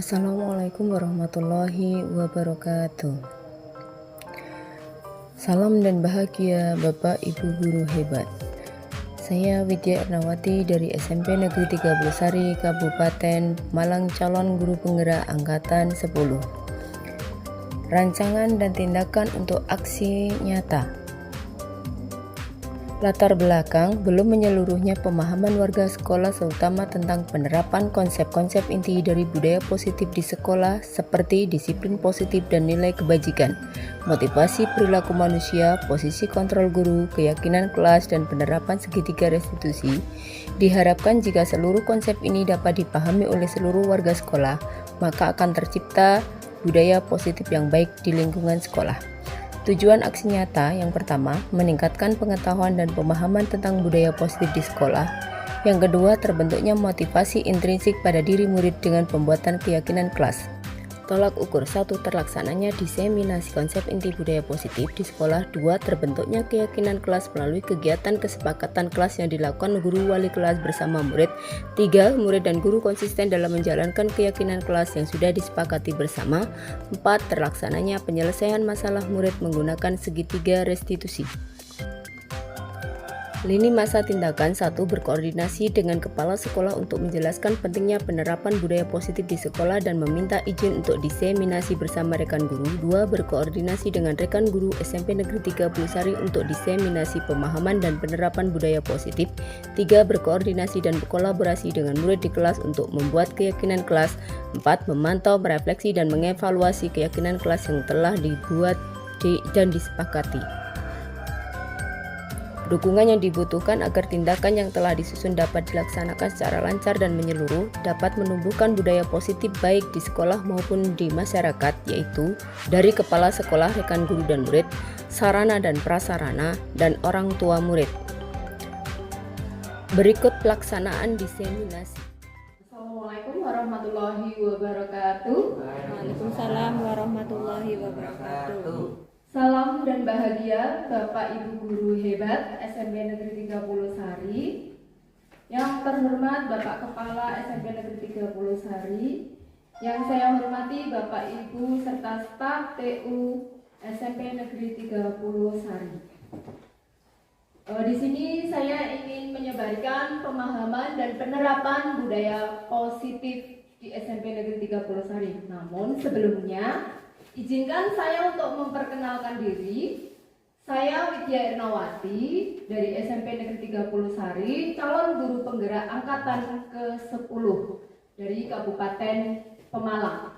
Assalamualaikum warahmatullahi wabarakatuh. Salam dan bahagia Bapak Ibu Guru hebat. Saya Widya Ernawati dari SMP Negeri 30 Sari, Kabupaten Malang, calon guru penggerak Angkatan 10. Rancangan dan tindakan untuk aksi nyata. Latar belakang belum menyeluruhnya pemahaman warga sekolah terutama tentang penerapan konsep-konsep inti dari budaya positif di sekolah seperti disiplin positif dan nilai kebajikan, motivasi perilaku manusia, posisi kontrol guru, keyakinan kelas, dan penerapan segitiga restitusi. Diharapkan jika seluruh konsep ini dapat dipahami oleh seluruh warga sekolah, maka akan tercipta budaya positif yang baik di lingkungan sekolah. Tujuan aksi nyata yang pertama, meningkatkan pengetahuan dan pemahaman tentang budaya positif di sekolah. Yang kedua, terbentuknya motivasi intrinsik pada diri murid dengan pembuatan keyakinan kelas. Tolak ukur 1. Terlaksananya diseminasi konsep inti budaya positif di sekolah. 2. Terbentuknya keyakinan kelas melalui kegiatan kesepakatan kelas yang dilakukan guru wali kelas bersama murid. 3. Murid dan guru konsisten dalam menjalankan keyakinan kelas yang sudah disepakati bersama. 4. Terlaksananya penyelesaian masalah murid menggunakan segitiga restitusi. Lini masa tindakan 1. Berkoordinasi dengan kepala sekolah untuk menjelaskan pentingnya penerapan budaya positif di sekolah dan meminta izin untuk diseminasi bersama rekan guru. 2. Berkoordinasi dengan rekan guru SMP Negeri 30 Sari untuk diseminasi pemahaman dan penerapan budaya positif. 3. Berkoordinasi dan berkolaborasi dengan murid di kelas untuk membuat keyakinan kelas. 4. Memantau, merefleksi, dan mengevaluasi keyakinan kelas yang telah dibuat dan disepakati. Dukungan yang dibutuhkan agar tindakan yang telah disusun dapat dilaksanakan secara lancar dan menyeluruh, dapat menumbuhkan budaya positif baik di sekolah maupun di masyarakat, yaitu dari kepala sekolah, rekan guru dan murid, sarana dan prasarana, dan orang tua murid. Berikut pelaksanaan diseminasi. Assalamualaikum warahmatullahi wabarakatuh. Waalaikumsalam warahmatullahi wabarakatuh. Salam dan bahagia Bapak Ibu Guru hebat SMP Negeri 30 Sari. Yang terhormat Bapak Kepala SMP Negeri 30 Sari. Yang saya hormati Bapak Ibu serta staf TU SMP Negeri 30 Sari. Di sini saya ingin menyebarkan pemahaman dan penerapan budaya positif di SMP Negeri 30 Sari. Namun sebelumnya, izinkan saya untuk memperkenalkan diri. Saya Widya Ernawati dari SMP Negeri 30 Sari, calon guru penggerak angkatan ke-10 dari Kabupaten Pemalang.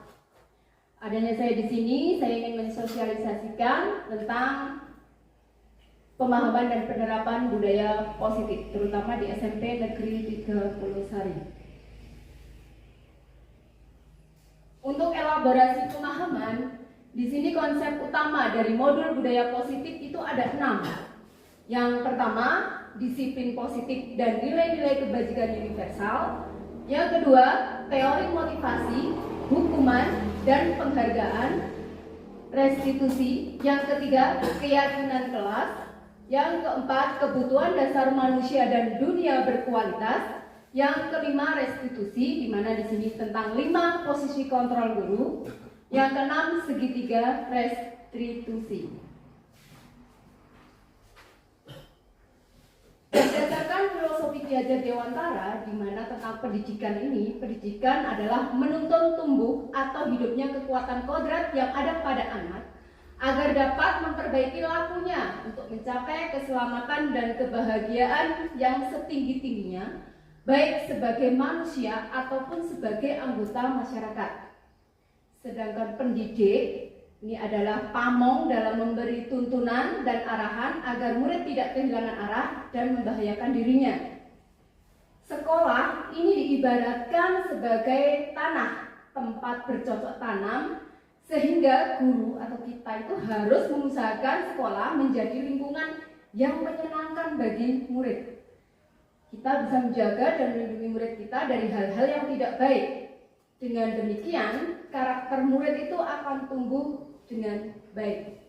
Adanya saya di sini, saya ingin mensosialisasikan tentang pemahaman dan penerapan budaya positif, terutama di SMP Negeri 30 Sari. Untuk elaborasi pemahaman, di sini konsep utama dari modul budaya positif itu ada 6. Yang pertama, disiplin positif dan nilai-nilai kebajikan universal. Yang kedua, teori motivasi, hukuman, dan penghargaan, restitusi. Yang ketiga, keyakinan kelas. Yang keempat, kebutuhan dasar manusia dan dunia berkualitas. Yang kelima, restitusi, di mana di sini tentang 5 posisi kontrol guru. Yang keenam, segitiga restitusi. Berdasarkan filosofi Ki Hajar Dewantara, di mana tentang pendidikan ini, pendidikan adalah menuntun tumbuh atau hidupnya kekuatan kodrat yang ada pada anak, agar dapat memperbaiki lakunya untuk mencapai keselamatan dan kebahagiaan yang setinggi-tingginya, baik sebagai manusia ataupun sebagai anggota masyarakat. Sedangkan pendidik ini adalah pamong dalam memberi tuntunan dan arahan agar murid tidak kehilangan arah dan membahayakan dirinya. Sekolah ini diibaratkan sebagai tanah, tempat bercocok tanam, sehingga guru atau kita itu harus mengusahakan sekolah menjadi lingkungan yang menyenangkan bagi murid. Kita bisa menjaga dan melindungi murid kita dari hal-hal yang tidak baik. Dengan demikian, karakter murid itu akan tumbuh dengan baik.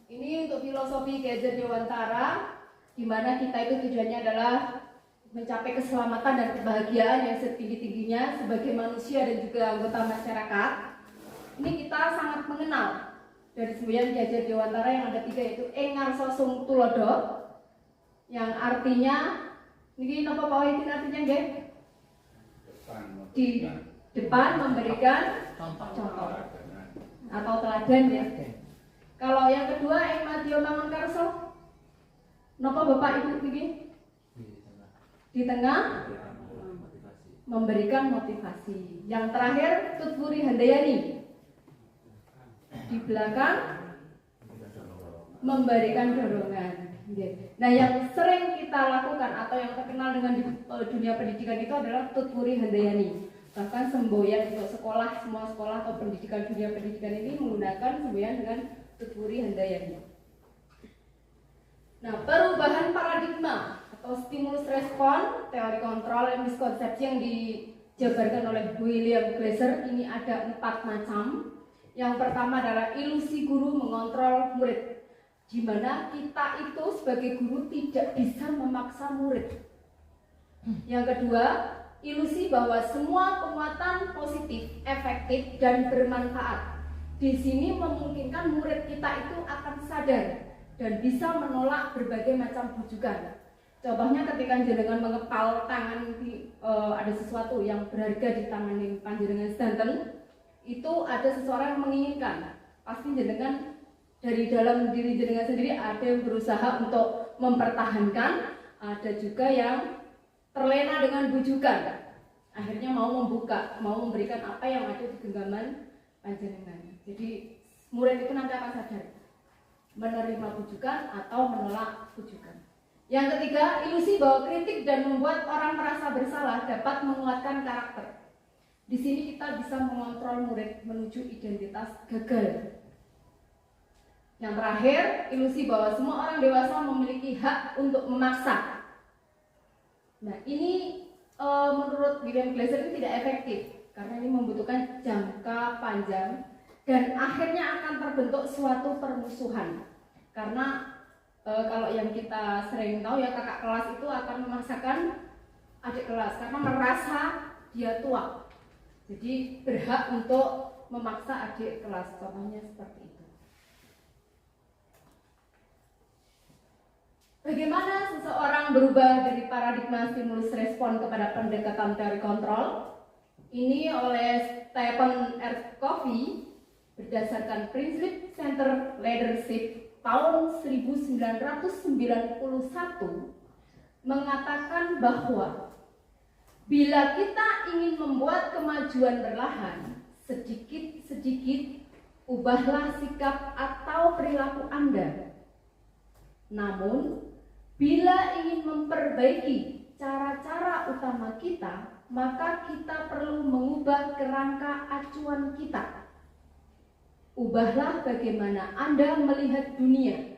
Ini untuk filosofi Ki Hajar Dewantara, di mana kita itu tujuannya adalah mencapai keselamatan dan kebahagiaan yang setinggi-tingginya sebagai manusia dan juga anggota masyarakat, ini kita sangat mengenal dari semboyan Ki Hajar Dewantara yang ada 3, yaitu Ing Ngarsa Sung Tulodo, yang artinya ini napa Pak Wahidin artinya nggih? Di depan memberikan contoh atau teladan ya. Kalau yang kedua Ing Madya Mangunkarsa, napa Bapak Ibu niki? Di tengah memberikan motivasi. Yang terakhir Tutwuri Handayani, di belakang memberikan dorongan. Nah, yang sering kita lakukan atau yang terkenal dengan dunia pendidikan itu adalah Tutwuri Handayani. Bahkan semboyan untuk sekolah, semua sekolah atau pendidikan dunia pendidikan ini menggunakan semboyan dengan Tutwuri Handayani. Nah, perubahan paradigma atau stimulus respon, teori kontrol dan miskonsepsi yang dijabarkan oleh William Glasser ini ada 4 macam. Yang pertama adalah ilusi guru mengontrol murid, di mana kita itu sebagai guru tidak bisa memaksa murid. Yang kedua, ilusi bahwa semua penguatan positif, efektif, dan bermanfaat. Di sini memungkinkan murid kita itu akan sadar dan bisa menolak berbagai macam bujukan. Contohnya ketika jenengan mengepal tangan ada sesuatu yang berharga di tangan panjenengan sedanten, itu ada seseorang yang menginginkan. Pasti jenengan dari dalam diri jenengan sendiri ada yang berusaha untuk mempertahankan, ada juga yang terlena dengan bujukan. Akhirnya mau membuka, mau memberikan apa yang ada di genggaman panjenengan. Jadi murid itu nanti akan sadar menerima bujukan atau menolak bujukan. Yang ketiga, ilusi bahwa kritik dan membuat orang merasa bersalah dapat menguatkan karakter. Di sini kita bisa mengontrol murid menuju identitas gagal. Yang terakhir, ilusi bahwa semua orang dewasa memiliki hak untuk memaksa. Nah, ini menurut William Glasser ini tidak efektif karena ini membutuhkan jangka panjang dan akhirnya akan terbentuk suatu permusuhan. Karena kalau yang kita sering tahu ya, kakak kelas itu akan memaksakan adik kelas karena merasa dia tua. Jadi berhak untuk memaksa adik kelas, contohnya seperti itu. Bagaimana seseorang berubah dari paradigma stimulus respon kepada pendekatan teori kontrol? Ini oleh Stephen R. Covey berdasarkan prinsip Center Leadership tahun 1991 mengatakan bahwa bila kita ingin membuat kemajuan perlahan, sedikit-sedikit ubahlah sikap atau perilaku Anda. Namun, bila ingin memperbaiki cara-cara utama kita, maka kita perlu mengubah kerangka acuan kita. Ubahlah bagaimana Anda melihat dunia,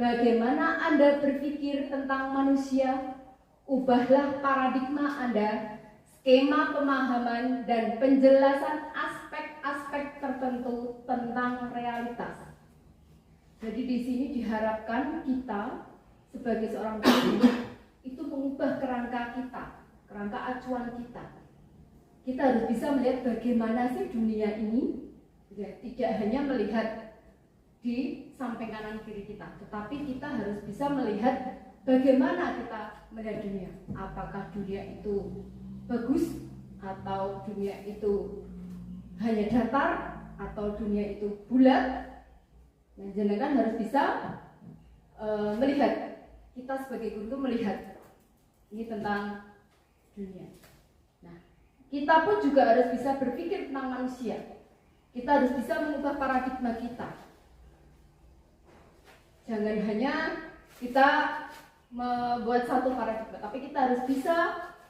bagaimana Anda berpikir tentang manusia. Ubahlah paradigma Anda, skema pemahaman dan penjelasan aspek-aspek tertentu tentang realitas. Jadi di sini diharapkan kita sebagai seorang guru itu mengubah kerangka kita, kerangka acuan kita. Kita harus bisa melihat bagaimana sih dunia ini, ya, tidak hanya melihat di samping kanan kiri kita, tetapi kita harus bisa melihat bagaimana kita melihat dunia. Apakah dunia itu bagus atau dunia itu hanya datar atau dunia itu bulat? Nah, jenengan harus bisa melihat. Kita sebagai guru itu melihat ini tentang dunia. Nah, kita pun juga harus bisa berpikir tentang manusia. Kita harus bisa mengubah paradigma kita. Jangan hanya kita membuat satu paradigma, tapi kita harus bisa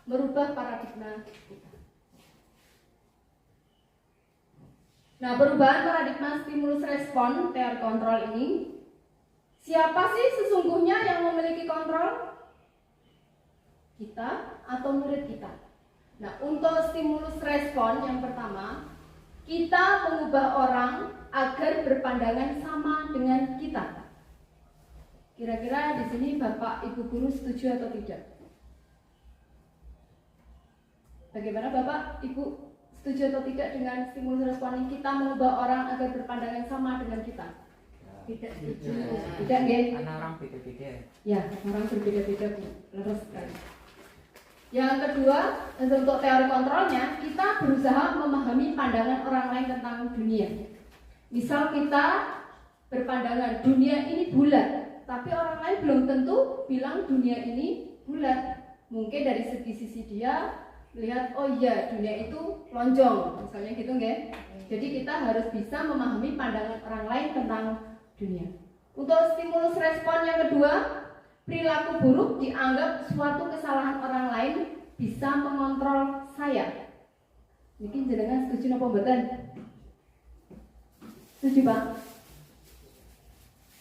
merubah paradigma kita. Nah, perubahan paradigma stimulus respon teori kontrol ini, siapa sih sesungguhnya yang memiliki kontrol? Kita atau murid kita? Nah, untuk stimulus respon yang pertama, kita mengubah orang agar berpandangan sama dengan kita. Kira-kira di sini Bapak Ibu guru setuju atau tidak? Bagaimana Bapak, Ibu, setuju atau tidak dengan stimulus respon ini kita mengubah orang agar berpandangan sama dengan kita? Tidak setuju. Tidak, ya? Karena orang beda-beda. Ya, orang berbeda-beda, Bu. Leres sekali. Yang kedua, untuk teori kontrolnya, kita berusaha memahami pandangan orang lain tentang dunia. Misal kita berpandangan dunia ini bulat, tapi orang lain belum tentu bilang dunia ini bulat. Mungkin dari sisi dia melihat, oh iya dunia itu lonjong, misalnya gitu nggak? Jadi kita harus bisa memahami pandangan orang lain tentang dunia. Untuk stimulus respon yang kedua, perilaku buruk dianggap suatu kesalahan orang lain bisa mengontrol saya. Mungkin jenengan setuju napa mboten? Setuju, Pak?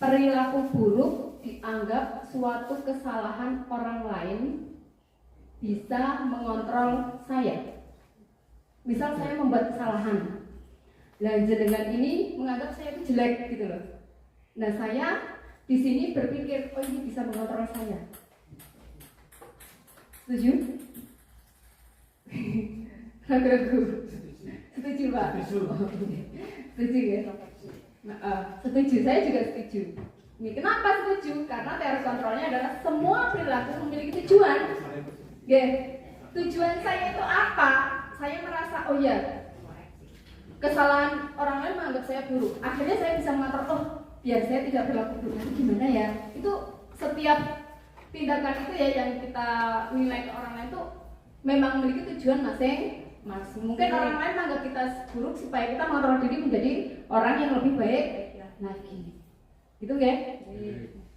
Perilaku buruk dianggap suatu kesalahan orang lain bisa mengontrol saya. Misal saya membuat kesalahan, nah jenengan ini menganggap saya itu jelek gitu loh. Nah saya di sini berpikir, oh ini bisa mengontrol saya. Setuju? Ragu-ragu. Setuju Pak? Setuju ya? Setuju, saya juga setuju. Ini kenapa setuju? Karena teori kontrolnya adalah semua perilaku memiliki tujuan. Tujuan saya itu apa? Saya merasa, oh ya, kesalahan orang lain menganggap saya buruk. Akhirnya saya bisa mengatur, oh biar saya tidak berlaku buruk. Nanti gimana ya? Itu setiap tindakan itu ya yang kita nilai ke orang lain itu memang memiliki tujuan masing-masing. Mungkin orang lain menganggap kita buruk supaya kita mengontrol diri menjadi orang yang lebih baik lagi. Gitu nggak?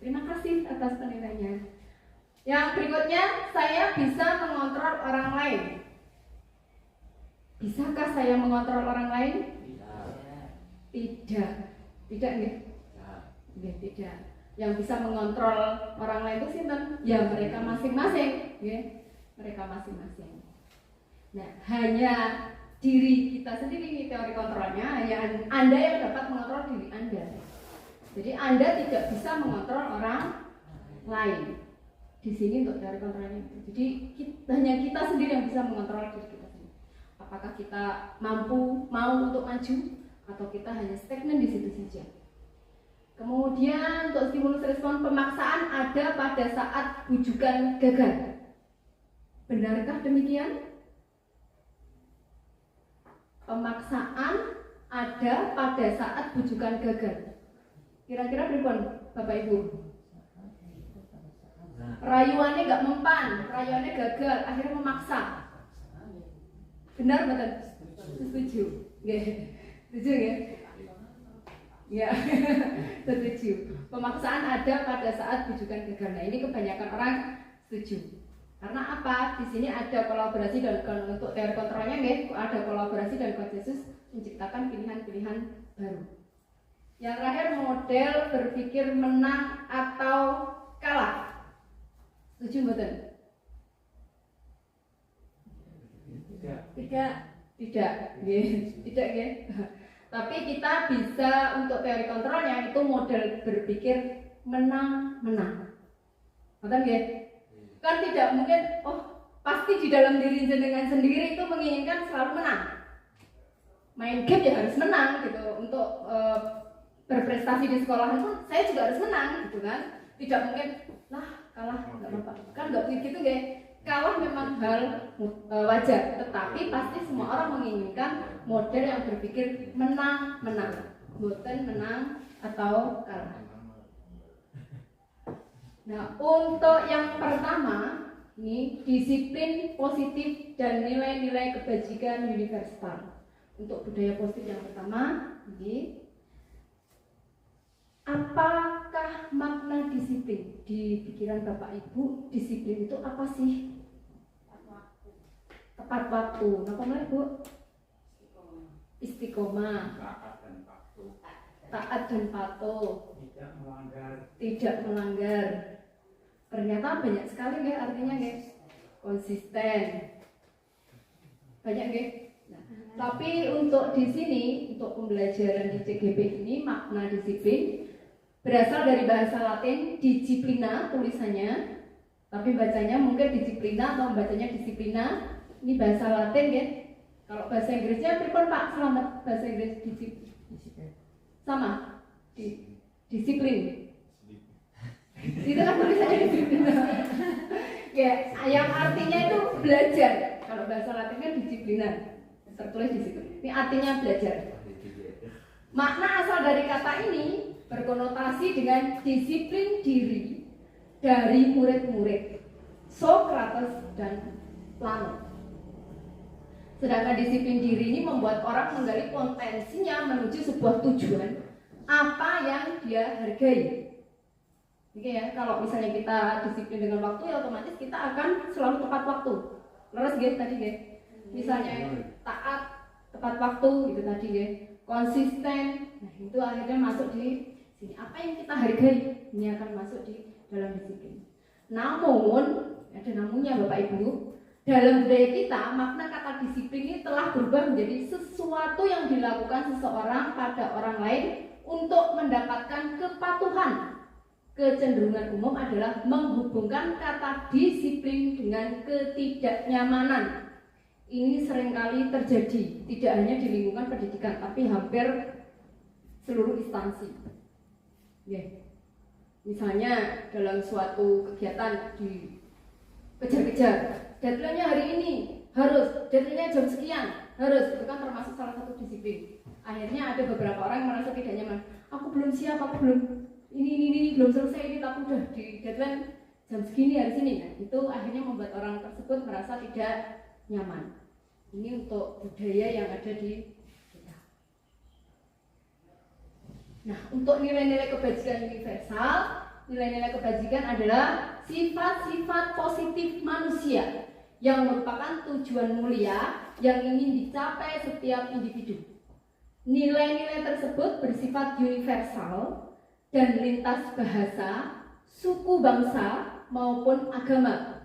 Terima kasih atas penilaiannya. Yang berikutnya, saya bisa mengontrol orang lain. Bisakah saya mengontrol orang lain? Tidak. Tidak nih? Tidak. Yang bisa mengontrol orang lain itu sinten? Ya mereka masing-masing. Mereka masing-masing. Nah, hanya diri kita sendiri ini teori kontrolnya, hanya Anda yang dapat mengontrol diri Anda. Jadi Anda tidak bisa mengontrol orang lain. Di sini untuk teori kontrolnya. Jadi hanya kita sendiri yang bisa mengontrol diri kita sendiri. Apakah kita mau untuk maju atau kita hanya stagnan di situ saja. Kemudian untuk stimulus respon pemaksaan ada pada saat bujukan gagal. Benarkah demikian? Pemaksaan ada pada saat bujukan gagal. Kira-kira pripun Bapak Ibu? Rayuannya nggak mempan, rayuannya gagal, akhirnya memaksa. Benar betul? Setuju? Setuju ya? Ya, setuju. Pemaksaan ada pada saat bujukan gagal. Nah ini kebanyakan orang setuju. Karena apa? Di sini ada kolaborasi dan untuk teori kontrolnya ada kolaborasi dan konsensus menciptakan pilihan-pilihan baru. Yang terakhir model berpikir menang atau kalah. Setuju betul? Tidak ya. Tapi kita bisa untuk teori kontrolnya itu model berpikir menang-menang. Betul ya? Kan tidak mungkin, pasti di dalam diri jenengan sendiri itu menginginkan selalu menang. Main game ya harus menang gitu. Untuk berprestasi di sekolahan pun saya juga harus menang gitu kan. Tidak mungkin kalah nggak apa-apa, kan nggak begitu guys. Kalah memang hal wajar, tetapi pasti semua orang menginginkan model yang berpikir menang, bukan menang atau kalah. Nah, untuk yang pertama ini disiplin positif dan nilai-nilai kebajikan universal. Untuk budaya positif yang pertama, ini apakah makna disiplin di pikiran Bapak Ibu? Disiplin itu apa sih? Tepat waktu. Napa mulai Bu? Istiqomah. Taat dan patuh. Tidak melanggar. Ternyata banyak sekali artinya konsisten. Banyak tapi untuk di sini, untuk pembelajaran di CGP ini makna disiplin berasal dari bahasa Latin disciplina tulisannya, tapi bacanya mungkin disiplina atau bacanya disiplina. ini bahasa Latin ya. Kalau bahasa Inggrisnya pripun Pak? Selamat bahasa Inggris sama disiplin. Itu kan tulisannya disiplin. Ya, yang artinya itu belajar. Kalau bahasa Latin kan disiplinan. Tertulis disiplin. Ini artinya belajar. Makna asal dari kata ini berkonotasi dengan disiplin diri dari murid-murid Socrates dan Plato. Sedangkan disiplin diri ini membuat orang menggali potensinya menuju sebuah tujuan apa yang dia hargai. Oke ya, kalau misalnya kita disiplin dengan waktu ya otomatis kita akan selalu tepat waktu. Leres guys tadi guys. Misalnya taat tepat waktu gitu tadi guys. Konsisten. Nah, itu akhirnya masuk di sini. Apa yang kita hargai ini akan masuk di dalam disiplin. Namun, ada namunnya Bapak Ibu, dalam budaya kita makna kata disiplin ini telah berubah menjadi sesuatu yang dilakukan seseorang pada orang lain untuk mendapatkan kepatuhan. Kecenderungan umum adalah menghubungkan kata disiplin dengan ketidaknyamanan. Ini seringkali terjadi, tidak hanya di lingkungan pendidikan, tapi hampir seluruh instansi. Ya. Misalnya dalam suatu kegiatan dikejar-kejar, deadline-nya hari ini harus, deadline-nya jam sekian harus, itu kan termasuk salah satu disiplin. Akhirnya ada beberapa orang yang merasa tidak nyaman. Aku belum siap, aku belum ini belum selesai ini, tapi udah di deadline jam segini hari sini. Nah, itu akhirnya membuat orang tersebut merasa tidak nyaman. Ini untuk budaya yang ada di kita. Nah, untuk nilai-nilai kebajikan universal, nilai-nilai kebajikan adalah sifat-sifat positif manusia yang merupakan tujuan mulia yang ingin dicapai setiap individu. Nilai-nilai tersebut bersifat universal dan lintas bahasa, suku bangsa, maupun agama.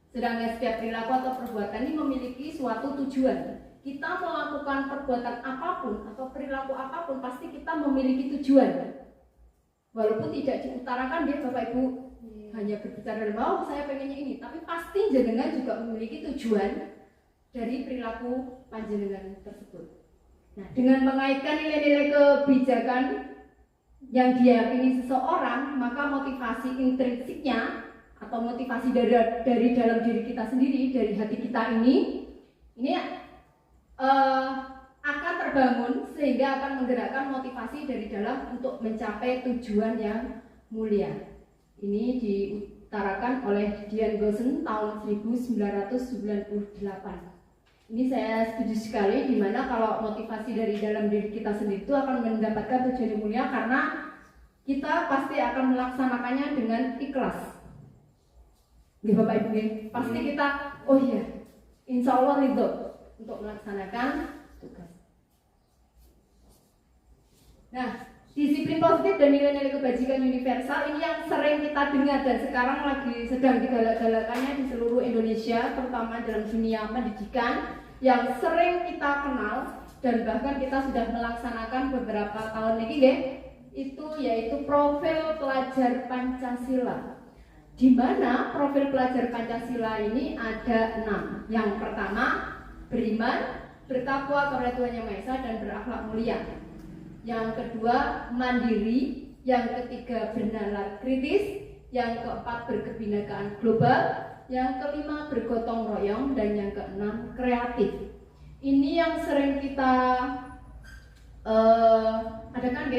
Sedangkan setiap perilaku atau perbuatan ini memiliki suatu tujuan. Kita melakukan perbuatan apapun atau perilaku apapun pasti kita memiliki tujuan. Walaupun tidak diutarakan dia Bapak Ibu hanya berbicara dalam saya pengennya ini, tapi pasti jenengan juga memiliki tujuan dari perilaku panjenengan tersebut. Nah, dengan mengaitkan nilai-nilai kebijakan yang diyakini seseorang, maka motivasi intrinsiknya atau motivasi dari dalam diri kita sendiri, dari hati kita ini akan terbangun sehingga akan menggerakkan motivasi dari dalam untuk mencapai tujuan yang mulia. Ini diutarakan oleh Dian Goshen tahun 1998. Ini saya setuju sekali, dimana kalau motivasi dari dalam diri kita sendiri itu akan mendapatkan tujuan yang mulia karena kita pasti akan melaksanakannya dengan ikhlas. Ya Bapak Ibu, pasti kita, oh iya, insya Allah itu untuk melaksanakan tugas. Nah, disiplin positif dan nilai-nilai kebajikan universal ini yang sering kita dengar dan sekarang lagi sedang digalak-galakannya di seluruh Indonesia, terutama dalam dunia pendidikan, yang sering kita kenal dan bahkan kita sudah melaksanakan beberapa tahun ini, itu yaitu profil pelajar Pancasila. Di mana profil pelajar Pancasila ini ada 6. Yang pertama, beriman, bertakwa kepada Tuhan Yang Maha Esa dan berakhlak mulia. Yang kedua, mandiri. Yang ketiga, bernalar kritis. Yang keempat, berkebinekaan global. Yang kelima, bergotong royong. Dan yang keenam, kreatif. Ini yang sering kita adakan,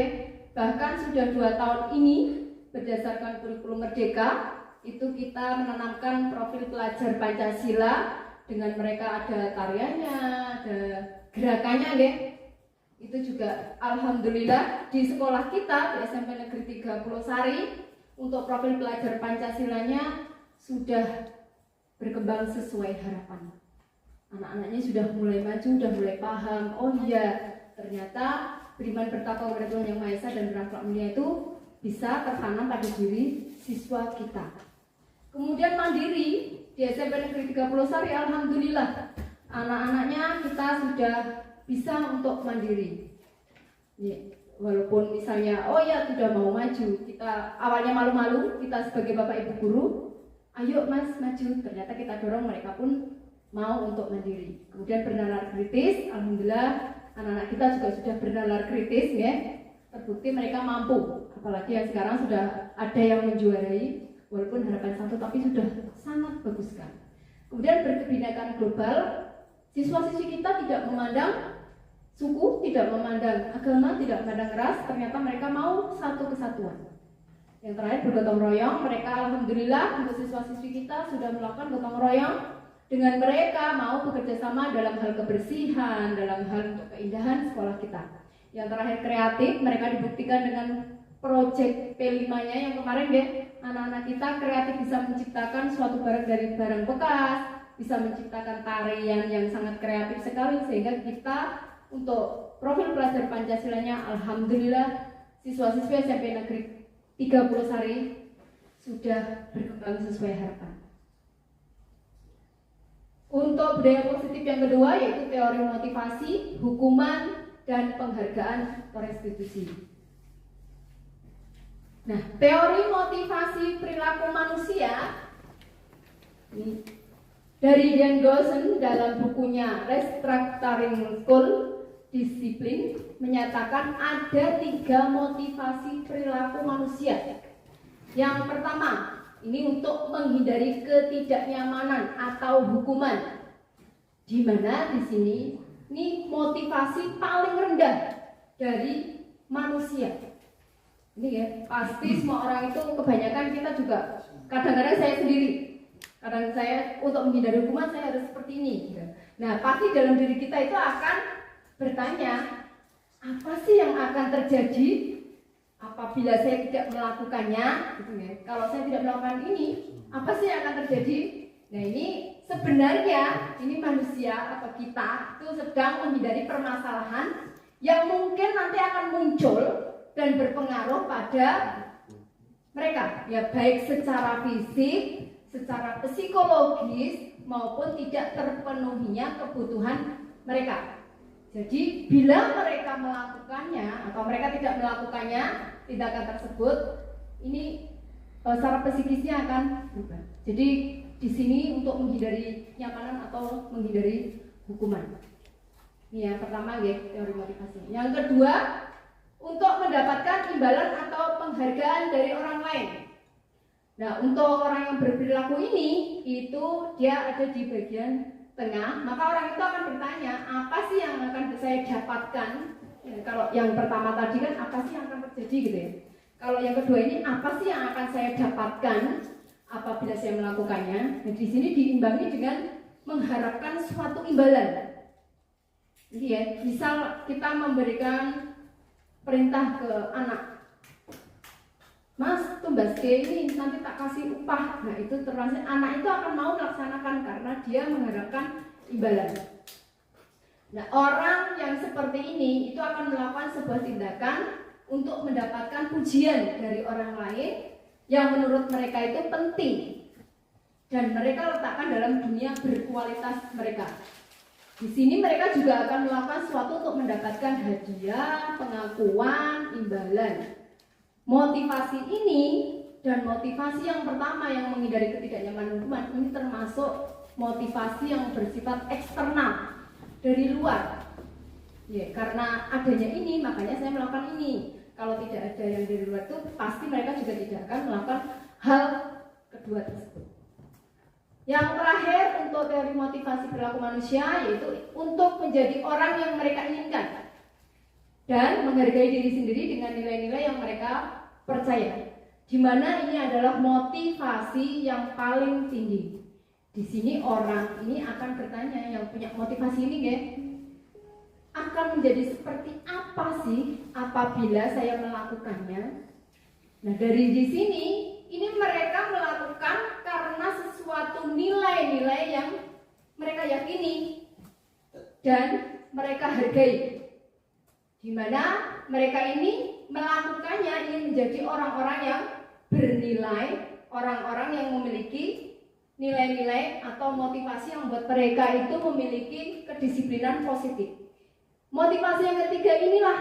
bahkan sudah 2 tahun ini berdasarkan kurikulum Merdeka itu kita menanamkan profil pelajar Pancasila dengan mereka ada karyanya, ada gerakannya, itu juga alhamdulillah di sekolah kita di SMP Negeri 30 Sari untuk profil pelajar Pancasilanya sudah berkembang sesuai harapan. Anak-anaknya sudah mulai maju, sudah mulai paham, oh iya ternyata beriman bertakwa kepada Tuhan Yang Maha Esa dan berakhlak mulia itu bisa tertanam pada diri siswa kita. Kemudian mandiri di SMP Negeri 30 Sari, alhamdulillah anak-anaknya kita sudah bisa untuk mandiri. Ya, walaupun misalnya, oh ya sudah mau maju, kita awalnya malu-malu, kita sebagai bapak ibu guru, ayo mas maju, ternyata kita dorong mereka pun mau untuk mandiri. Kemudian bernalar kritis, alhamdulillah anak-anak kita juga sudah bernalar kritis ya. Terbukti mereka mampu, apalagi yang sekarang sudah ada yang menjuarai, walaupun harapan satu tapi sudah sangat bagus sekali. Kemudian berkebinekaan global, siswa-siswi kita tidak memandang suku, tidak memandang agama, tidak memandang ras, ternyata mereka mau satu kesatuan. Yang terakhir bergotong royong, mereka alhamdulillah untuk siswa-siswi kita sudah melakukan gotong royong dengan mereka mau bekerja sama dalam hal kebersihan, dalam hal untuk keindahan sekolah kita. Yang terakhir kreatif, mereka dibuktikan dengan proyek P5-nya yang kemarin deh, anak-anak kita kreatif bisa menciptakan suatu barang dari barang bekas, bisa menciptakan tarian yang sangat kreatif sekali, sehingga kita untuk profil pelajar Pancasilanya alhamdulillah siswa-siswi SMP Negeri 30 Sari sudah berkembang sesuai harapan. Untuk budaya positif yang kedua yaitu teori motivasi, hukuman, dan penghargaan atau restitusi. Nah, teori motivasi perilaku manusia ini dari Dan Dawson dalam bukunya Restructuring School Disiplin menyatakan ada 3 motivasi perilaku manusia. Yang pertama, ini untuk menghindari ketidaknyamanan atau hukuman. Di mana di sini ini motivasi paling rendah dari manusia. Ini ya, pasti semua orang itu kebanyakan kita juga kadang-kadang saya sendiri. Kadang saya untuk menghindari hukuman saya harus seperti ini. Nah, pasti dalam diri kita itu akan bertanya, apa sih yang akan terjadi apabila saya tidak melakukannya? Gitu ya. Kalau saya tidak melakukan ini, apa sih yang akan terjadi? Nah, ini sebenarnya ini manusia atau kita itu sedang menghindari permasalahan yang mungkin nanti akan muncul dan berpengaruh pada mereka, ya baik secara fisik, secara psikologis maupun tidak terpenuhinya kebutuhan mereka. Jadi bila mereka melakukannya atau mereka tidak melakukannya tindakan tersebut, ini secara psikisnya akan berubah. Jadi di sini untuk menghindari nyamanan atau menghindari hukuman. Ini yang pertama ya, teori motivasi. Yang kedua, untuk mendapatkan imbalan atau penghargaan dari orang lain. Nah, untuk orang yang berperilaku ini, itu dia ada di bagian tengah, maka orang itu akan bertanya, apa sih yang akan saya dapatkan? Ya, kalau yang pertama tadi kan, apa sih yang akan terjadi gitu ya. Kalau yang kedua ini, apa sih yang akan saya dapatkan apabila saya melakukannya? Nah, di sini diimbangi dengan mengharapkan suatu imbalan. Jadi ya, misal kita memberikan perintah ke anak, Mas, tumbas ini nanti tak kasih upah. Nah, itu termasuk anak itu akan mau melaksanakan karena dia mengharapkan imbalan. Nah, orang yang seperti ini itu akan melakukan sebuah tindakan untuk mendapatkan pujian dari orang lain yang menurut mereka itu penting dan mereka letakkan dalam dunia berkualitas mereka. Di sini mereka juga akan melakukan sesuatu untuk mendapatkan hadiah, pengakuan, imbalan. Motivasi ini dan motivasi yang pertama yang menghindari ketidaknyamanan hukuman ini termasuk motivasi yang bersifat eksternal dari luar. Ya, karena adanya ini makanya saya melakukan ini. Kalau tidak ada yang dari luar itu pasti mereka juga tidak akan melakukan hal kedua tersebut. Yang terakhir untuk teori motivasi perilaku manusia yaitu untuk menjadi orang yang mereka inginkan dan menghargai diri sendiri dengan nilai-nilai yang mereka percaya. Di mana ini adalah motivasi yang paling tinggi. Di sini orang ini akan bertanya, yang punya motivasi ini ya, akan menjadi seperti apa sih apabila saya melakukannya? Nah, dari di sini ini mereka melakukan karena sesuatu nilai-nilai yang mereka yakini dan mereka hargai. Di mana mereka ini melakukannya ingin menjadi orang-orang yang bernilai, orang-orang yang memiliki nilai-nilai atau motivasi yang membuat mereka itu memiliki kedisiplinan positif. Motivasi yang ketiga inilah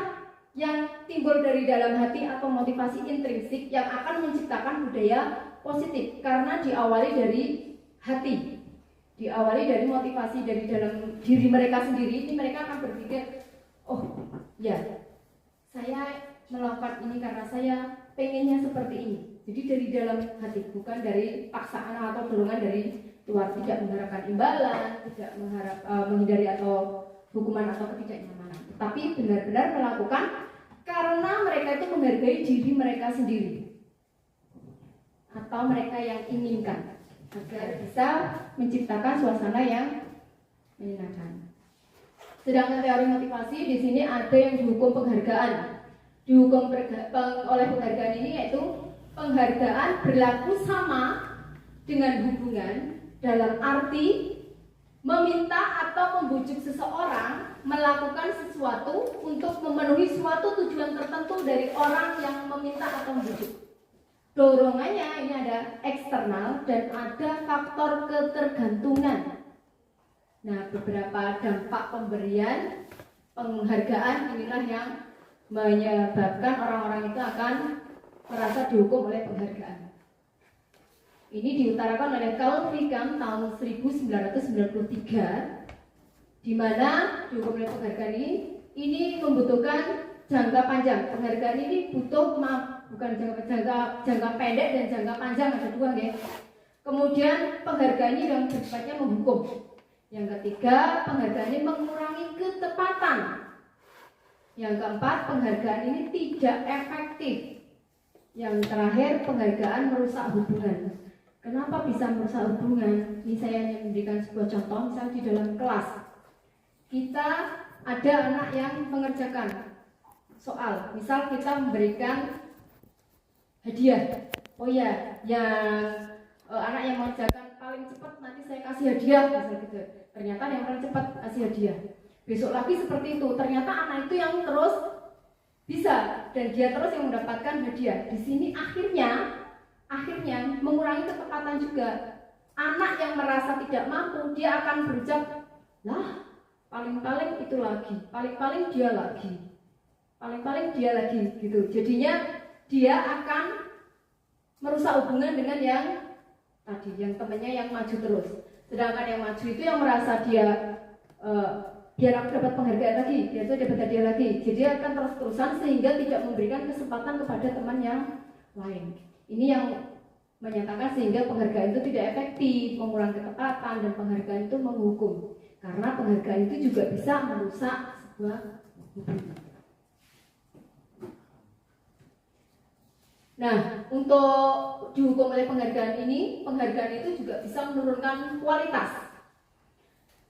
yang timbul dari dalam hati atau motivasi intrinsik yang akan menciptakan budaya positif karena diawali dari hati. diawali dari motivasi dari dalam diri mereka sendiri. Ini mereka akan berpikir, oh ya, saya melakukan ini karena saya pengennya seperti ini. Jadi dari dalam hati, bukan dari paksaan atau dorongan dari luar. Tidak mengharapkan imbalan, tidak menghindari atau hukuman atau ketidaknyamanan, tapi benar-benar melakukan karena mereka itu menghargai diri mereka sendiri atau mereka yang inginkan, agar bisa menciptakan suasana yang menyenangkan. Sedangkan teori motivasi di sini ada yang dihukum penghargaan. Dihukum oleh penghargaan ini yaitu penghargaan berlaku sama dengan hubungan dalam arti meminta atau membujuk seseorang melakukan sesuatu untuk memenuhi suatu tujuan tertentu dari orang yang meminta atau membujuk. Dorongannya ini ada eksternal dan ada faktor ketergantungan. Nah, beberapa dampak pemberian penghargaan inilah yang menyebabkan orang-orang itu akan merasa dihukum oleh penghargaan. Ini diutarakan oleh Carl Frickham tahun 1993, di mana dihukum oleh penghargaan ini membutuhkan jangka panjang. Penghargaan ini butuh bukan jangka pendek dan jangka panjang, ada dua ya. Kemudian penghargaan ini yang sifatnya menghukum. Yang ketiga, penghargaan ini mengurangi ketepatan. Yang keempat, penghargaan ini tidak efektif. Yang terakhir, penghargaan merusak hubungan. Kenapa bisa merusak hubungan? Ini saya hanya memberikan sebuah contoh. Misalnya di dalam kelas, kita ada anak yang mengerjakan soal. Misal kita memberikan hadiah. Oh ya, yang anak yang mengerjakan paling cepat nanti saya kasih hadiah, misalnya gitu. Ternyata yang paling cepat kasih hadiah. Besok lagi seperti itu. Ternyata anak itu yang terus bisa dan dia terus yang mendapatkan hadiah. Di sini akhirnya mengurangi ketepatan juga. Anak yang merasa tidak mampu, dia akan berucap, lah paling-paling itu lagi, paling-paling dia lagi, gitu. Jadinya dia akan merusak hubungan dengan yang tadi, yang temannya yang maju terus. Sedangkan yang maju itu yang merasa dia aku dapat penghargaan lagi, dia tuh dapat hadiah lagi. Jadi dia akan terus-terusan sehingga tidak memberikan kesempatan kepada teman yang lain. Ini yang menyatakan sehingga penghargaan itu tidak efektif, mengurangi ketepatan, dan penghargaan itu menghukum. Karena penghargaan itu juga bisa merusak sebuah hubungan. Nah, untuk dihukum oleh penghargaan ini, penghargaan itu juga bisa menurunkan kualitas.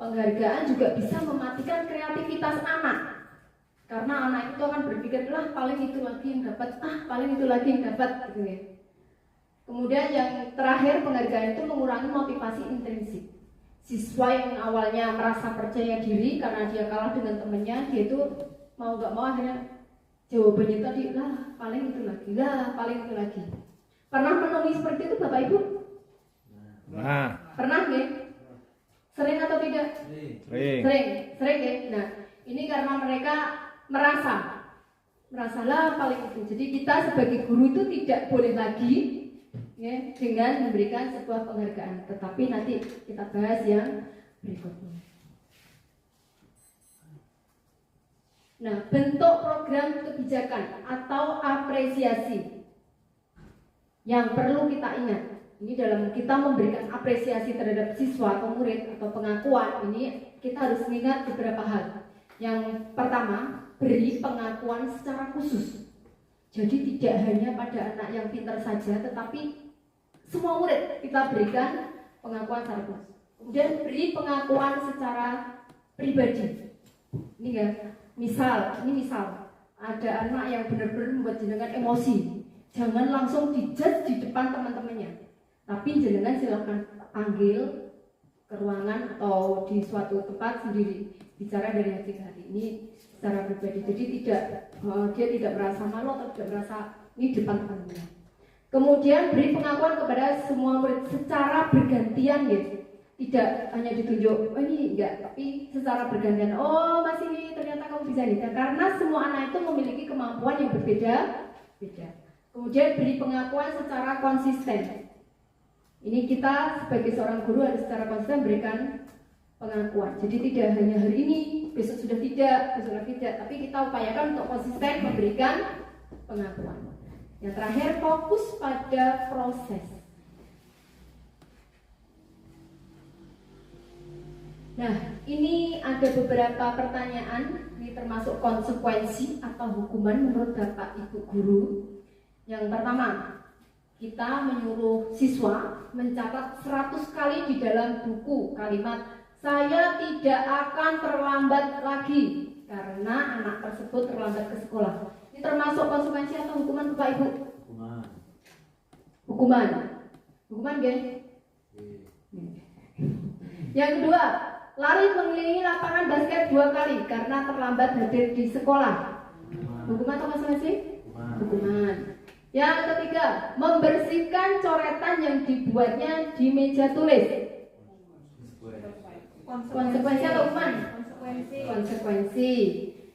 Penghargaan juga bisa mematikan kreativitas anak. Karena anak itu akan berpikir, lah paling itu lagi yang dapat, paling itu lagi yang dapat, gitu ya. Kemudian yang terakhir, penghargaan itu mengurangi motivasi intrinsik. Siswa yang awalnya merasa percaya diri karena dia kalah dengan temannya, dia itu mau gak mau akhirnya jawabannya tadi, lah paling itu lagi. Pernah menemui seperti itu Bapak Ibu? Nah. Pernah ya? Sering atau tidak? Sering ya. Nah, ini karena mereka merasalah paling itu. Jadi kita sebagai guru itu tidak boleh lagi ya, dengan memberikan sebuah penghargaan. Tetapi nanti kita bahas yang berikutnya. Nah, bentuk program kebijakan atau apresiasi yang perlu kita ingat. Ini dalam kita memberikan apresiasi terhadap siswa atau murid atau pengakuan, ini kita harus ingat beberapa hal. Yang pertama, beri pengakuan secara khusus. Jadi tidak hanya pada anak yang pintar saja, tetapi semua murid kita berikan pengakuan secara khusus. Kemudian beri pengakuan secara pribadi. Ini ya, misal ada anak yang benar-benar membuat jenengan emosi, jangan langsung dijudge di depan teman-temannya. Tapi jenengan silakan panggil ke ruangan atau di suatu tempat sendiri, bicara dari hati ke hati. Ini secara pribadi. Jadi dia tidak merasa malu atau tidak merasa ini depan temannya. Kemudian beri pengakuan kepada semua murid secara bergantian ya. Tidak hanya ditunjuk, oh ini enggak, tapi secara bergantian. Oh masih ini ternyata kamu bisa ini. Karena semua anak itu memiliki kemampuan yang berbeda-beda. Kemudian beri pengakuan secara konsisten. Ini kita sebagai seorang guru harus secara konsisten memberikan pengakuan. Jadi tidak hanya hari ini, besok sudah tidak, besok lagi tidak, tapi kita upayakan untuk konsisten memberikan pengakuan. Yang terakhir, fokus pada proses. Nah, ini ada beberapa pertanyaan, ini termasuk konsekuensi atau hukuman menurut Bapak Ibu guru. Yang pertama, kita menyuruh siswa mencatat 100 kali di dalam buku kalimat "Saya tidak akan terlambat lagi" karena anak tersebut terlambat ke sekolah. Ini termasuk konsekuensi atau hukuman Bapak Ibu? Hukuman. Hukuman, gak? Yang kedua, lari mengelilingi lapangan basket 2 kali karena terlambat hadir di sekolah. Hukuman atau konsekuensi? Hukuman. Yang ketiga, membersihkan coretan yang dibuatnya di meja tulis. Konsekuensi atau hukuman? Konsekuensi.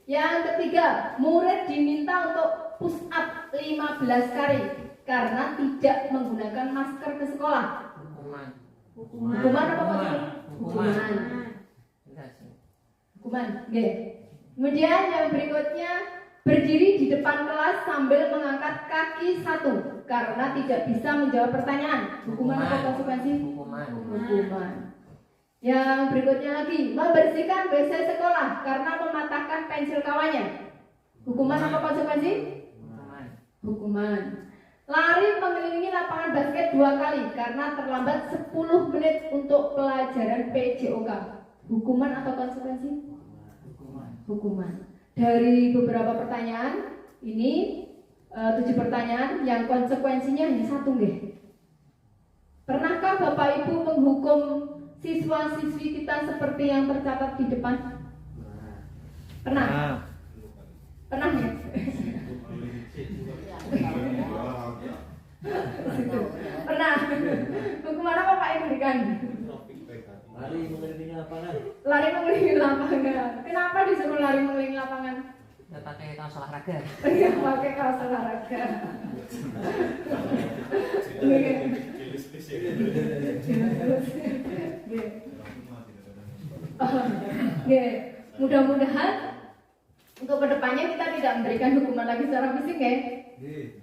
Yang ketiga, murid diminta untuk push up 15 kali karena tidak menggunakan masker ke sekolah. Hukuman apa konsekuensi? Hukuman. Hukuman. Oke. Kemudian yang berikutnya, berdiri di depan kelas sambil mengangkat kaki 1 karena tidak bisa menjawab pertanyaan. Hukuman atau konsekuensi? Hukuman. Yang berikutnya lagi, membersihkan WC sekolah karena mematahkan pensil kawannya. Hukuman atau konsekuensi? Hukuman. Lari mengelilingi lapangan basket 2 kali karena terlambat 10 menit untuk pelajaran PJOK. Hukuman atau konsekuensi? Hukuman. Dari beberapa pertanyaan ini 7 pertanyaan yang konsekuensinya hanya 1 nggih. Pernahkah Bapak Ibu menghukum siswa-siswi kita seperti yang tercatat di depan? Pernah? Pernah ya? Pernah. Hukuman apa Pak yang berikan? Lari mengelilingi lapangan. Lari mengelilingi lapangan. Kenapa disuruh lari mengelilingi lapangan? Ya, pakai kaos olahraga. Pakai kaos olahraga. Mudah-mudahan untuk kedepannya kita tidak memberikan hukuman lagi secara fisik ya.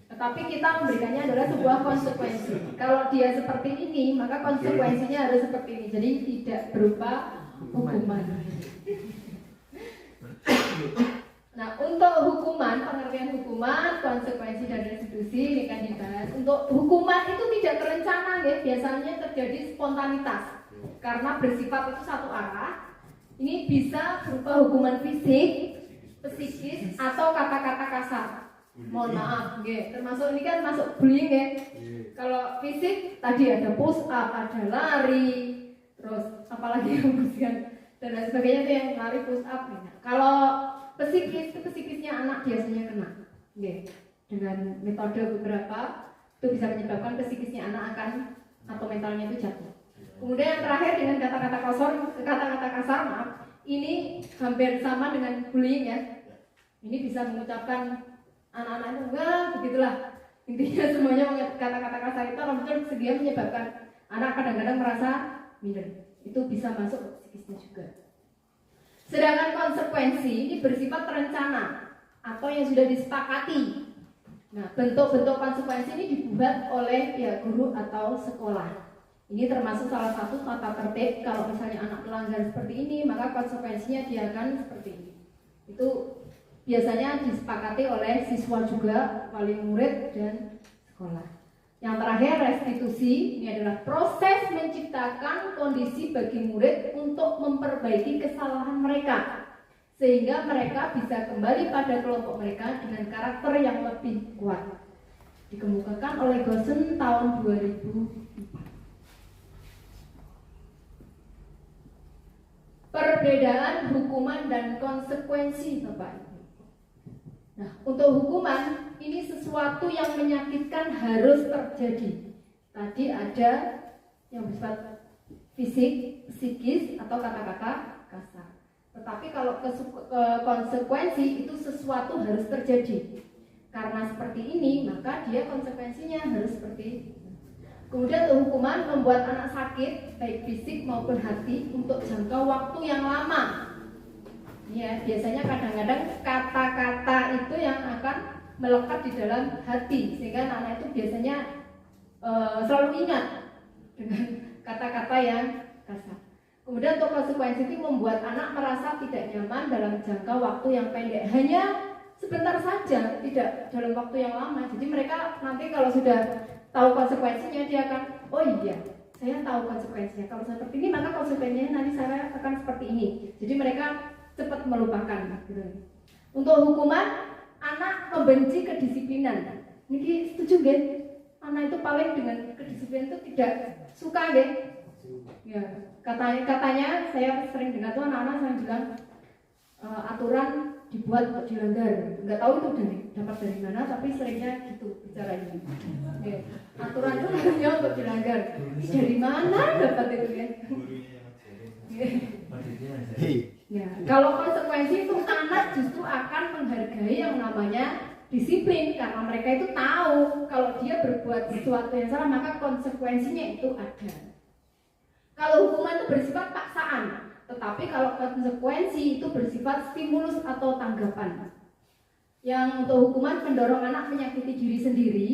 Tetapi kita memberikannya adalah sebuah konsekuensi. Kalau dia seperti ini, maka konsekuensinya harus seperti ini. Jadi tidak berupa hukuman. Nah, untuk hukuman, pengertian hukuman, konsekuensi dan restitusi ini kan dibahas. Untuk hukuman itu tidak terencana ya, biasanya terjadi spontanitas. Karena bersifat itu satu arah. Ini bisa berupa hukuman fisik, psikis atau kata-kata kasar. Mohon maaf, termasuk ini kan masuk bullying ya. Kalau fisik tadi ada push up, ada lari, terus apalagi yang bersihkan dan lain sebagainya itu yang lari push up. Kalau psikis itu psikisnya anak biasanya kena, dengan metode beberapa itu bisa menyebabkan psikisnya anak akan atau mentalnya itu jatuh. Kemudian yang terakhir dengan kata-kata kasar, maaf, ini hampir sama dengan bullying ya. Ini bisa mengucapkan anak-anak itu enggak begitulah. Intinya semuanya kata-kata kasar itu alhamdulillah sedia menyebabkan anak kadang-kadang merasa minder. Itu bisa masuk psikisnya juga. Sedangkan konsekuensi ini bersifat terencana atau yang sudah disepakati. Nah, bentuk-bentuk konsekuensi ini dibuat oleh pihak guru atau sekolah. Ini termasuk salah satu tata tertib. Kalau misalnya anak melanggar seperti ini, maka konsekuensinya dia akan seperti ini. Itu biasanya disepakati oleh siswa juga, wali murid dan sekolah. Yang terakhir, restitusi. Ini adalah proses menciptakan kondisi bagi murid untuk memperbaiki kesalahan mereka sehingga mereka bisa kembali pada kelompok mereka dengan karakter yang lebih kuat. Dikemukakan oleh Gosen tahun 2004. Perbedaan hukuman dan konsekuensi, Bapak Ibu. Nah, untuk hukuman ini sesuatu yang menyakitkan harus terjadi. Tadi ada yang bersifat fisik, psikis atau kata-kata kasar. Tetapi kalau konsekuensi itu sesuatu harus terjadi. Karena seperti ini, maka dia konsekuensinya harus seperti itu. Kemudian untuk hukuman membuat anak sakit baik fisik maupun hati untuk jangka waktu yang lama. Ya, biasanya kadang-kadang kata-kata itu yang akan melekat di dalam hati sehingga anak itu biasanya selalu ingat dengan kata-kata yang kasar. Kemudian untuk konsekuensi itu membuat anak merasa tidak nyaman dalam jangka waktu yang pendek, hanya sebentar saja, tidak dalam waktu yang lama. Jadi mereka nanti kalau sudah tahu konsekuensinya dia akan, oh iya, saya tahu konsekuensinya. Kalau seperti ini maka konsekuensinya nanti saya akan seperti ini. Jadi mereka cepat melupakan. Gitu. Untuk hukuman, anak membenci kedisiplinan. Niki setuju gak? Anak itu paling dengan kedisiplinan itu tidak suka gak? Ya, katanya saya sering dengar tuh anak-anak saya bilang aturan dibuat untuk dilanggar. Nggak tahu itu dapat dari mana, tapi seringnya gitu bicaranya. Ya, aturan itu hanya untuk dilanggar. Dari mana dapat itu ya? Ya, kalau konsekuensi itu anak justru akan menghargai yang namanya disiplin karena mereka itu tahu kalau dia berbuat sesuatu yang salah maka konsekuensinya itu ada. Kalau hukuman itu bersifat paksaan, tetapi kalau konsekuensi itu bersifat stimulus atau tanggapan. Yang untuk hukuman mendorong anak menyakiti diri sendiri,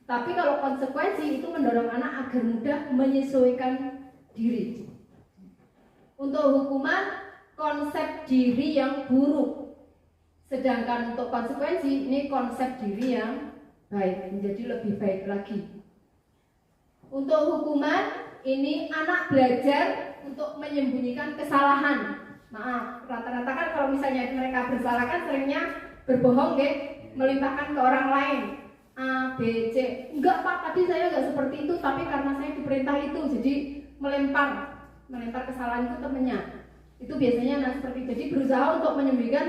tapi kalau konsekuensi itu mendorong anak agar mudah menyesuaikan diri. Untuk hukuman konsep diri yang buruk, sedangkan untuk konsekuensi ini konsep diri yang baik, menjadi lebih baik lagi. Untuk hukuman ini anak belajar untuk menyembunyikan kesalahan. Maaf, rata-rata kan kalau misalnya mereka bersalah kan seringnya berbohong deh, melimpahkan ke orang lain. A, B, C. Enggak Pak, tadi saya enggak seperti itu, tapi karena saya diperintah itu, jadi melempar kesalahan itu temennya. Itu biasanya seperti itu. Jadi berusaha untuk menyembunyikan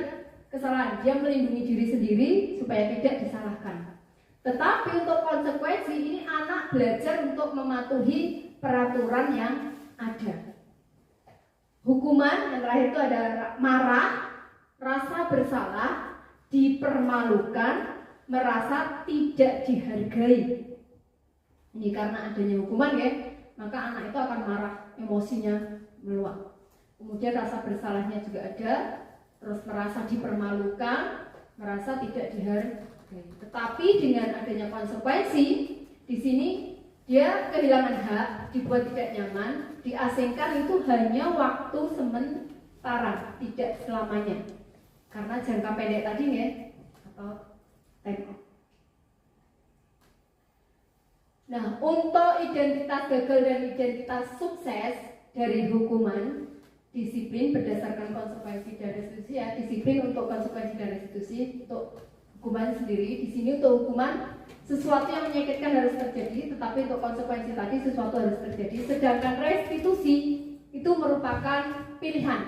kesalahan. Dia melindungi diri sendiri supaya tidak disalahkan. Tetapi untuk konsekuensi ini anak belajar untuk mematuhi peraturan yang ada. Hukuman yang terakhir itu ada marah, rasa bersalah, dipermalukan, merasa tidak dihargai. Ini karena adanya hukuman ya, maka anak itu akan marah, emosinya meluap. Kemudian rasa bersalahnya juga ada, terus merasa dipermalukan, merasa tidak dihargai. Tetapi dengan adanya konsekuensi, di sini dia kehilangan hak, dibuat tidak nyaman, diasingkan itu hanya waktu sementara, tidak selamanya. Karena jangka pendek tadi ya, atau time off. Nah, untuk identitas gagal dan identitas sukses dari hukuman, disiplin berdasarkan konsekuensi dan restitusi ya, disiplin untuk konsekuensi dan restitusi untuk hukuman sendiri. Di sini untuk hukuman sesuatu yang menyakitkan harus terjadi, tetapi untuk konsekuensi tadi sesuatu harus terjadi. Sedangkan restitusi itu merupakan pilihan.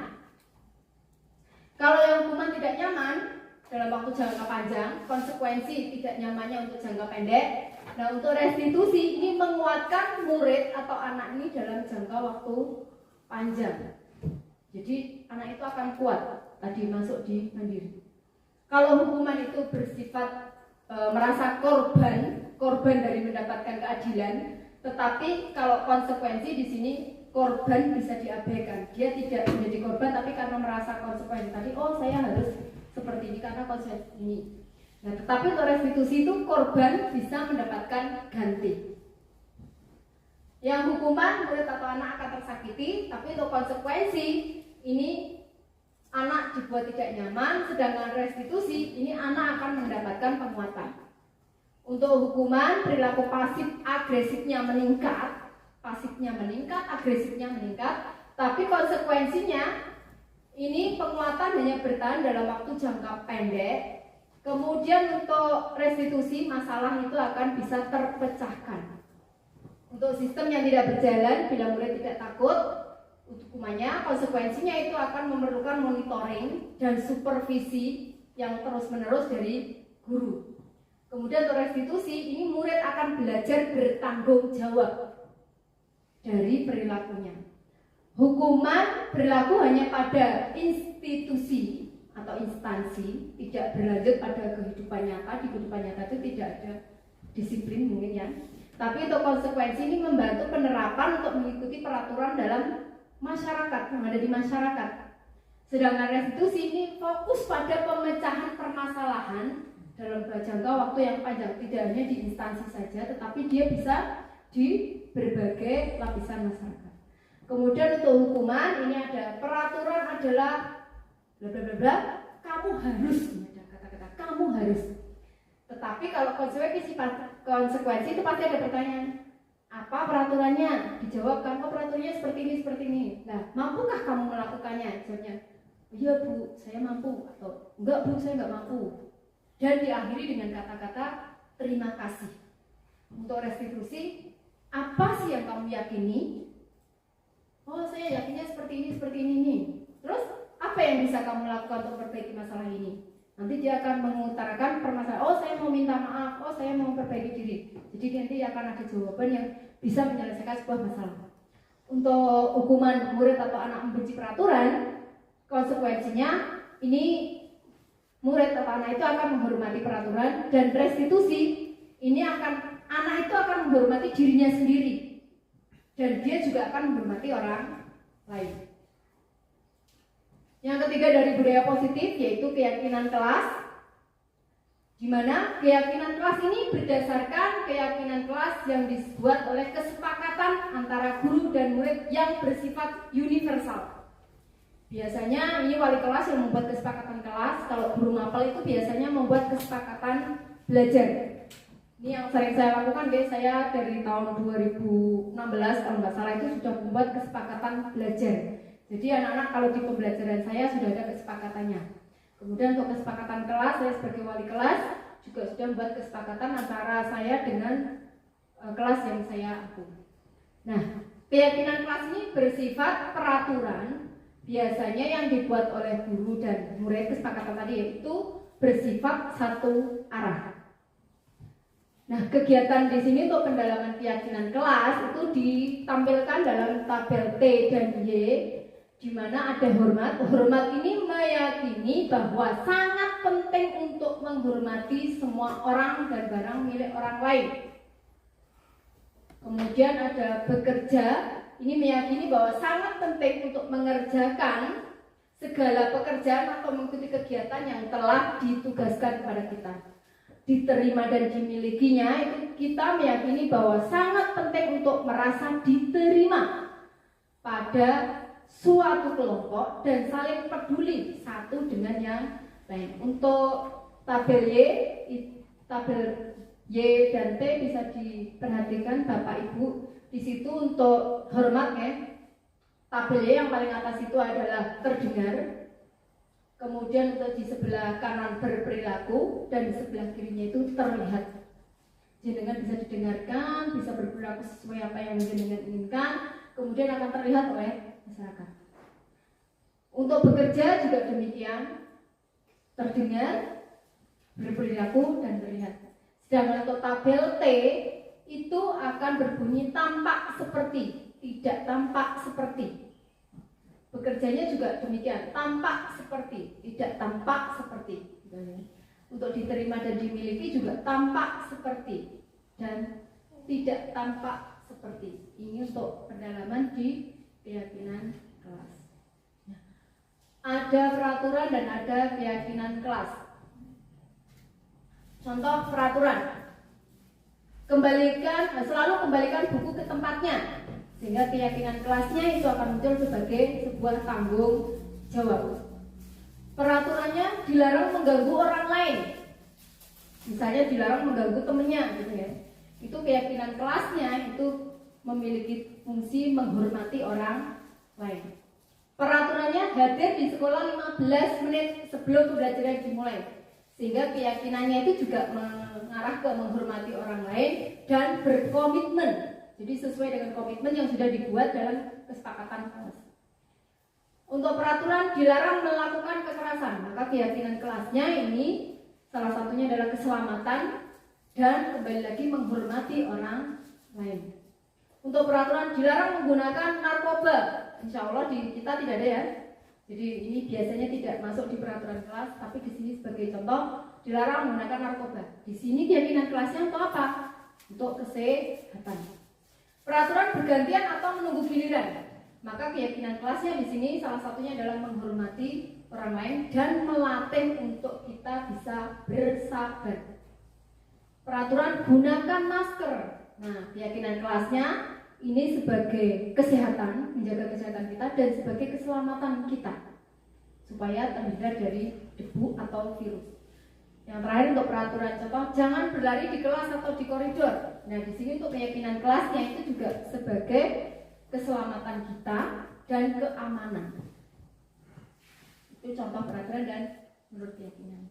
Kalau yang hukuman tidak nyaman dalam waktu jangka panjang, konsekuensi tidak nyamannya untuk jangka pendek. Nah, untuk restitusi ini menguatkan murid atau anak ini dalam jangka waktu panjang. Jadi anak itu akan kuat tadi masuk di mandiri. Kalau hukuman itu bersifat merasa korban dari mendapatkan keadilan, tetapi kalau konsekuensi di sini korban bisa diabaikan. Dia tidak menjadi korban, tapi karena merasa konsekuensi tadi, oh saya harus seperti ini karena konsekuensi ini. Nah, tetapi untuk restitusi itu korban bisa mendapatkan ganti. Yang hukuman murid atau anak akan tersakiti, tapi untuk konsekuensi ini anak dibuat tidak nyaman, sedangkan restitusi ini anak akan mendapatkan penguatan. Untuk hukuman perilaku pasif agresifnya meningkat, agresifnya meningkat, tapi konsekuensinya ini penguatan hanya bertahan dalam waktu jangka pendek. Kemudian untuk restitusi masalah itu akan bisa terpecahkan. Untuk sistem yang tidak berjalan bila murid tidak takut, hukumannya, konsekuensinya itu akan memerlukan monitoring dan supervisi yang terus-menerus dari guru. Kemudian untuk restitusi, ini murid akan belajar bertanggung jawab dari perilakunya. Hukuman berlaku hanya pada institusi atau instansi, tidak berlanjut pada kehidupan nyata. Di kehidupan nyata itu tidak ada disiplin mungkin ya. Tapi untuk konsekuensi ini membantu penerapan untuk mengikuti peraturan dalam masyarakat yang ada di masyarakat. Sedangkan restitusi ini fokus pada pemecahan permasalahan dalam jangka waktu yang panjang, tidak hanya di instansi saja, tetapi dia bisa di berbagai lapisan masyarakat. Kemudian untuk hukuman ini ada peraturan adalah bla bla bla bla, kamu harus, ada kata-kata kamu harus. Tetapi kalau konsekuensi itu pasti ada pertanyaan, apa peraturannya? Dijawabkan, oh peraturannya seperti ini, seperti ini. Nah, mampukah kamu melakukannya? Jawabnya, iya Bu, saya mampu, atau enggak Bu, saya enggak mampu. Dan diakhiri dengan kata-kata terima kasih. Untuk restitusi, apa sih yang kamu yakini? Oh, saya yakinnya seperti ini. Terus, apa yang bisa kamu lakukan untuk memperbaiki masalah ini? Nanti dia akan mengutarakan permasalahan, oh saya mau minta maaf, oh saya mau memperbaiki diri. Jadi nanti akan ada jawaban yang bisa menyelesaikan sebuah masalah. Untuk hukuman murid atau anak membenci peraturan, konsekuensinya ini murid atau anak itu akan menghormati peraturan, dan restitusi ini anak itu akan menghormati dirinya sendiri, dan dia juga akan menghormati orang lain. Yang ketiga dari budaya positif yaitu keyakinan kelas, di mana keyakinan kelas ini berdasarkan keyakinan kelas yang dibuat oleh kesepakatan antara guru dan murid yang bersifat universal. Biasanya ini wali kelas yang membuat kesepakatan kelas, kalau guru mapel itu biasanya membuat kesepakatan belajar. Ini yang sering saya lakukan guys, saya dari tahun 2016 kalau nggak salah itu sudah membuat kesepakatan belajar. Jadi anak-anak kalau di pembelajaran saya sudah ada kesepakatannya. Kemudian untuk kesepakatan kelas, saya sebagai wali kelas juga sudah membuat kesepakatan antara saya dengan kelas yang saya aku. Nah, keyakinan kelas ini bersifat peraturan. Biasanya yang dibuat oleh guru dan murid, kesepakatan tadi yaitu bersifat satu arah. Nah, kegiatan di sini untuk pendalaman keyakinan kelas itu ditampilkan dalam tabel T dan Y, di mana ada hormat. Hormat ini meyakini bahwa sangat penting untuk menghormati semua orang dan barang milik orang lain. Kemudian ada bekerja, ini meyakini bahwa sangat penting untuk mengerjakan segala pekerjaan atau mengikuti kegiatan yang telah ditugaskan kepada kita. Diterima dan dimilikinya, itu kita meyakini bahwa sangat penting untuk merasa diterima pada suatu kelompok dan saling peduli satu dengan yang lain. Untuk tabel Y dan T bisa diperhatikan Bapak Ibu. Di situ untuk hormat ya, tabel Y yang paling atas itu adalah terdengar. Kemudian untuk di sebelah kanan berperilaku dan di sebelah kirinya itu terlihat. Jenengan bisa didengarkan, bisa berperilaku sesuai apa yang jenengan inginkan, kemudian akan terlihat oleh masyarakat. Untuk bekerja juga demikian, terdengar, berperilaku dan terlihat. Sedangkan untuk tabel T itu akan berbunyi tampak seperti, tidak tampak seperti. Bekerjanya juga demikian, tampak seperti, tidak tampak seperti. Untuk diterima dan dimiliki juga tampak seperti dan tidak tampak seperti. Ini untuk pendalaman di keyakinan kelas. Ada peraturan dan ada keyakinan kelas. Contoh peraturan, selalu kembalikan buku ke tempatnya, sehingga keyakinan kelasnya itu akan muncul sebagai sebuah tanggung jawab. Peraturannya dilarang mengganggu orang lain, misalnya dilarang mengganggu temennya, gitu ya. Itu keyakinan kelasnya itu memiliki fungsi menghormati orang lain. Peraturannya hadir di sekolah 15 menit sebelum pembelajaran dimulai, sehingga keyakinannya itu juga mengarah ke menghormati orang lain dan berkomitmen. Jadi sesuai dengan komitmen yang sudah dibuat dalam kesepakatan kelas. Untuk peraturan dilarang melakukan kekerasan, maka keyakinan kelasnya ini salah satunya adalah keselamatan dan kembali lagi menghormati orang lain. Untuk peraturan dilarang menggunakan narkoba, insya Allah di kita tidak ada ya. Jadi ini biasanya tidak masuk di peraturan kelas, tapi di sini sebagai contoh dilarang menggunakan narkoba. Di sini keyakinan kelasnya untuk apa? untuk kesehatan. Peraturan bergantian atau menunggu giliran. Maka keyakinan kelasnya di sini salah satunya adalah menghormati orang lain dan melatih untuk kita bisa bersabar. Peraturan gunakan masker. Nah, keyakinan kelasnya ini sebagai kesehatan, menjaga kesehatan kita dan sebagai keselamatan kita supaya terhindar dari debu atau virus. Yang terakhir untuk peraturan contoh, jangan berlari di kelas atau di koridor. Nah, di sini untuk keyakinan kelasnya itu juga sebagai keselamatan kita dan keamanan. Itu contoh peraturan dan menurut keyakinan.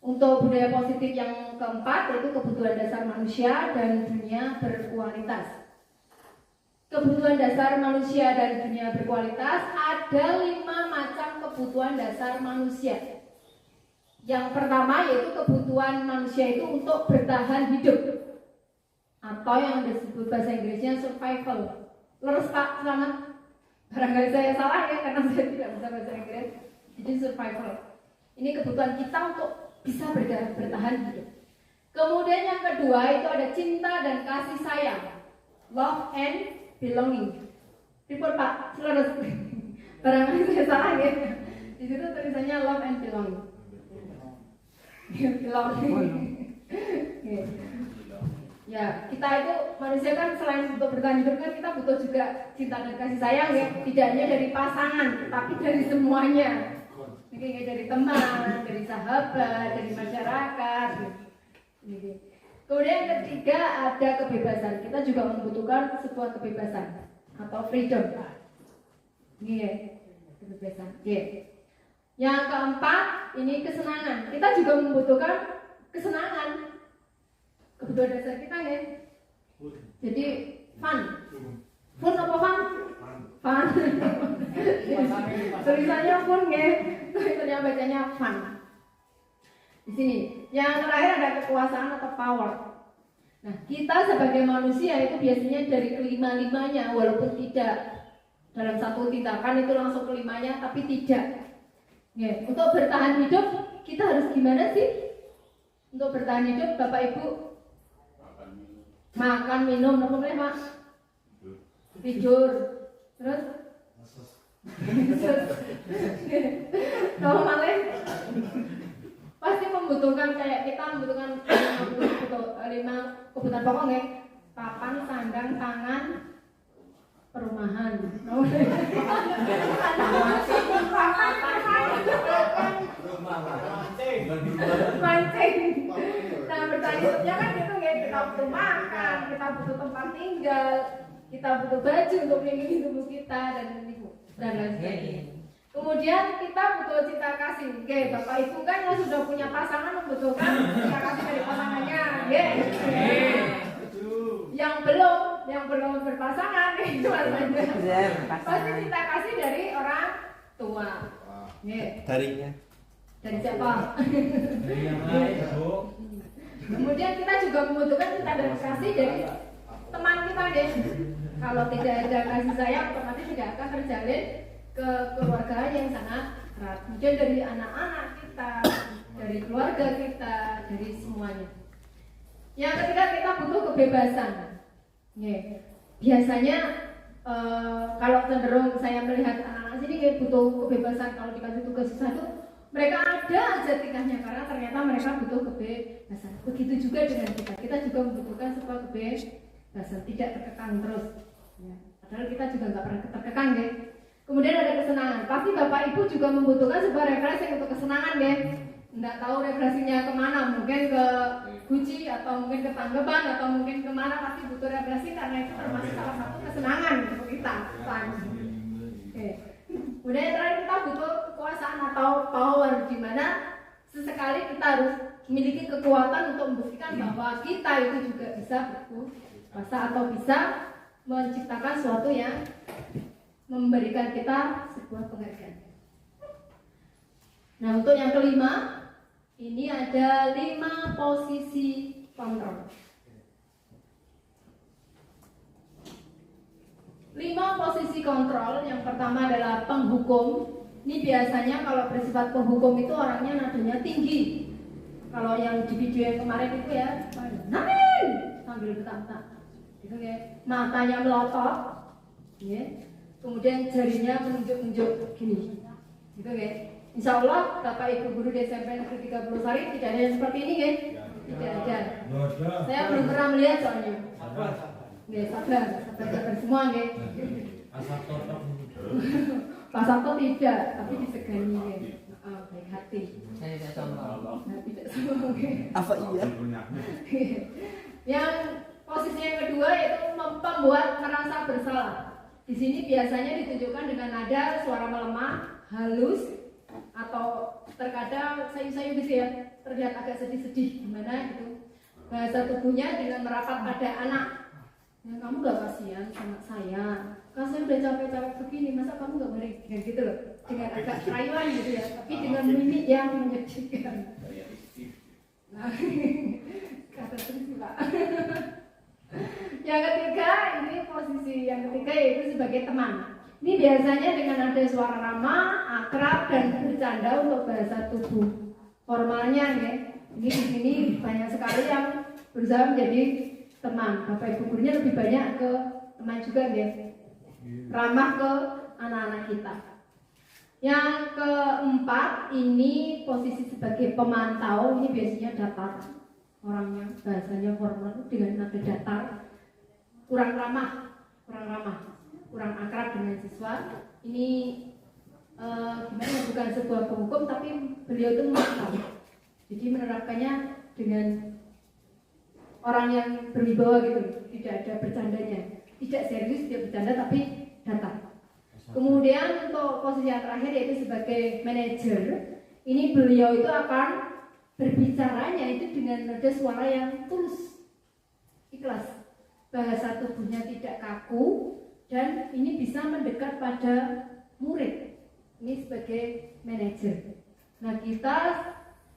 Untuk budaya positif yang keempat yaitu kebutuhan dasar manusia dan dunia berkualitas. Kebutuhan dasar manusia dan dunia berkualitas, ada 5 macam kebutuhan dasar manusia. Yang pertama yaitu kebutuhan manusia itu untuk bertahan hidup, atau yang disebut bahasa Inggrisnya survival. Lurus Pak, selamat. Barangkali saya salah ya karena saya tidak bisa bahasa Inggris. Jadi survival. Ini kebutuhan kita untuk bisa bertahan hidup. Kemudian yang kedua itu ada cinta dan kasih sayang, love and belonging. Report Pak, lurus. Barangkali saya salah ya. Di situ tulisannya love and belonging. Ya, kita itu manusia kan selain untuk bertahan hidup kan kita butuh juga cinta dan kasih sayang ya, tidak hanya dari pasangan, tapi dari semuanya. Mungkin dari teman, dari sahabat, dari masyarakat. Kemudian yang ketiga ada kebebasan. Kita juga membutuhkan sebuah kebebasan atau freedom. Ini ya, kebebasan. Yang keempat, ini kesenangan. Kita juga membutuhkan kesenangan. Kebutuhan dasar kita ya. Jadi fun. Fun apa fun? Fun. Tulisannya fun ya. Tulisannya bacanya fun. Di sini. Yang terakhir ada kekuasaan atau power. Nah, kita sebagai manusia itu biasanya dari kelima-limanya, walaupun tidak dalam satu tindakan itu langsung kelimanya, tapi tidak. Ya, untuk bertahan hidup kita harus gimana sih? Untuk bertahan hidup, Bapak Ibu, makan, minum, apa boleh Pak? Tidur, terus? Kalau malah pasti membutuhkan kayak kita membutuhkan 5 kebutuhan pokok ya, papan, sandang, pangan, perumahan. Mancing. Nah, bertahan hidupnya kan gitu ya, kita butuh makan, kita butuh tempat tinggal, kita butuh baju untuk melindungi tubuh kita dan lain sebagainya. Kemudian kita butuh cinta kasih. Oke, Bapak Ibu kan yang sudah punya pasangan membutuhkan cinta kasih dari pasangannya. Yang belum berpasangan itu pasti cinta kasih dari orang tua. Dari siapa? Kemudian kita juga membutuhkan cinta dan kasih dari teman kita deh. Kalau tidak ada kasih sayang, otomatis tidak akan terjalin ke keluarga yang sangat erat. Kemudian dari anak-anak kita, dari keluarga kita, dari semuanya. Yang ketiga kita butuh kebebasan. Biasanya kalau cenderung saya melihat anak-anak sini kayak butuh kebebasan. Kalau dikasih tugas susah tuh mereka ada aja tingkahnya karena ternyata mereka butuh kebebasan. Begitu juga dengan kita juga membutuhkan sebuah kebebasan, tidak terkekang terus. Padahal kita juga nggak pernah terkekang deh. Kemudian ada kesenangan. Pasti Bapak Ibu juga membutuhkan sebuah refreshing untuk kesenangan deh. Nggak tahu refreshingnya kemana, mungkin ke Gucci atau mungkin ke Tanggeban atau mungkin kemana, pasti butuh refreshing karena itu termasuk salah satu kesenangan untuk kita. Oke. Kemudian yang terakhir kita butuh kekuasaan atau power, di mana sesekali kita harus memiliki kekuatan untuk membuktikan bahwa kita itu juga bisa berkuasa atau bisa menciptakan sesuatu yang memberikan kita sebuah penghargaan. Nah, untuk yang kelima, ini ada 5 posisi kontrol. 5 posisi kontrol. Yang pertama adalah penghukum. Ini biasanya kalau bersifat penghukum itu orangnya nadanya tinggi. Kalau yang di video yang kemarin itu ya, namin, sambil bentak-bentak gitu ya, matanya melotot ya, kemudian jarinya menunjuk-nunjuk gini gitu ya. Insya Allah Bapak Ibu guru di SMP Negeri 30 Sari tidak ada yang seperti ini ya, tidak ada. Saya belum pernah melihat soalnya. Sabar semua ya. Asap totok. Pak Sabto tidak, tapi disegani ya. Baik hati. Saya tidak sombong. Nah, tidak sombong ya. Apa iya? Yang posisi yang kedua yaitu membuat merasa bersalah. Di sini biasanya ditunjukkan dengan nada suara melemah, halus, atau terkadang sayu-sayu gitu ya, terlihat agak sedih-sedih gimana gitu. Bahasa tubuhnya dengan merapat pada anak. Ya, kamu gak kasihan sama saya, kan saya udah capek-capek begini, masa kamu gak boleh dengan gitu loh, dengan agak rayuan gitu ya, tapi dengan mimik yang menyedihkan. Nah, kata terus Pak. Yang ketiga, ini posisi yang ketiga yaitu sebagai teman. Ini biasanya dengan ada suara ramah, akrab, dan bercanda untuk bahasa tubuh formalnya ya. Ini di sini banyak sekali yang berusaha menjadi teman. Bapak Ibu gurunya lebih banyak ke teman juga ya. Ramah ke anak-anak kita. Yang keempat, ini posisi sebagai pemantau. Ini biasanya datar orangnya, bahasanya formal dengan nada datar, kurang ramah, kurang akrab dengan siswa. Ini gimana, bukan sebuah penghukum, tapi beliau itu memantau. Jadi menerapkannya dengan orang yang berwibawa gitu, tidak ada bercandanya, tidak serius, tidak bercanda, tapi datar. Kemudian untuk posisi yang terakhir yaitu sebagai manajer, ini beliau itu akan berbicaranya itu dengan nada suara yang tulus, ikhlas, bahasa tubuhnya tidak kaku, dan ini bisa mendekat pada murid. Ini sebagai manajer. Nah, kita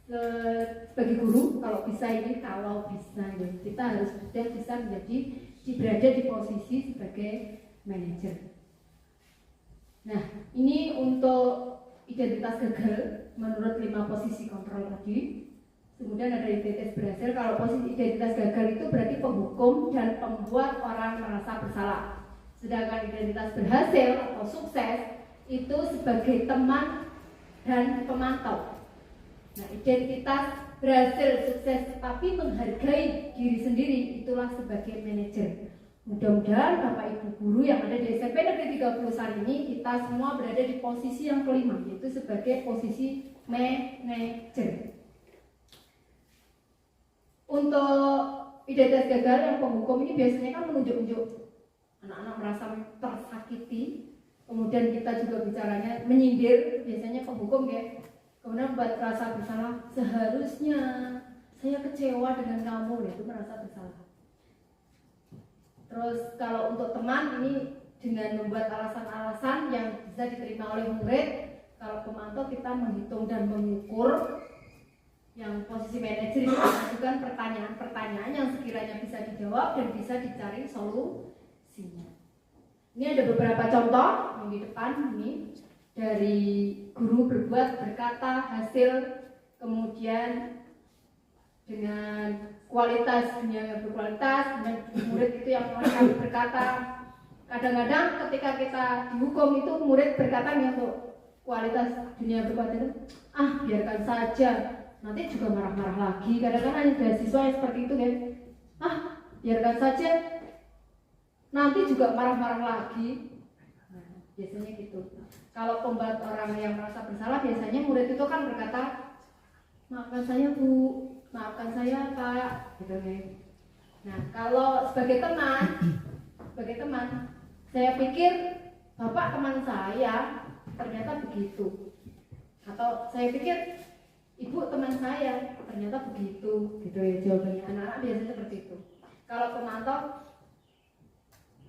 sebagai guru kalau bisa ya, kita harus bisa menjadi berada di posisi sebagai manajer. Nah, ini untuk identitas gagal menurut 5 posisi kontrol tadi. Kemudian ada identitas berhasil. Kalau posisi identitas gagal itu berarti penghukum dan pembuat orang merasa bersalah. Sedangkan identitas berhasil atau sukses itu sebagai teman dan pemantau. Nah, identitas berhasil, sukses, tapi menghargai diri sendiri, itulah sebagai manajer. Mudah-mudahan Bapak Ibu guru yang ada di SMP Negeri 30 Sari ini, kita semua berada di posisi yang kelima, yaitu sebagai posisi manajer. Untuk identitas gagal yang penghukum ini biasanya kan menunjuk-nunjuk anak-anak merasa tersakiti, kemudian kita juga bicaranya menyindir, biasanya penghukum ya. Kemudian buat rasa bersalah, seharusnya saya kecewa dengan kamu, itu merasa bersalah. Terus kalau untuk teman ini dengan membuat alasan-alasan yang bisa diterima oleh murid. Kalau pemantau kita menghitung dan mengukur. Yang posisi manajer itu mengajukan pertanyaan-pertanyaan yang sekiranya bisa dijawab dan bisa dicari solusinya. Ini ada beberapa contoh yang di depan ini. Dari guru berbuat, berkata, hasil, kemudian dengan kualitas, yang berkualitas, dan murid itu yang akan berkata. Kadang-kadang ketika kita dihukum itu murid berkata untuk kualitas dunia berkualitas itu, biarkan saja, nanti juga marah-marah lagi. Kadang-kadang ada siswa yang seperti itu kan, biarkan saja, nanti juga marah-marah lagi. Biasanya gitu. Kalau pembuat orang yang merasa bersalah, biasanya murid itu kan berkata, maafkan saya Bu, maafkan saya Pak, gitu kan. Nah, kalau sebagai teman, saya pikir Bapak teman saya, ternyata begitu. Atau saya pikir Ibu teman saya, ternyata begitu, gitu ya jawabannya. Anak-anak biasanya seperti itu. Kalau pemantau,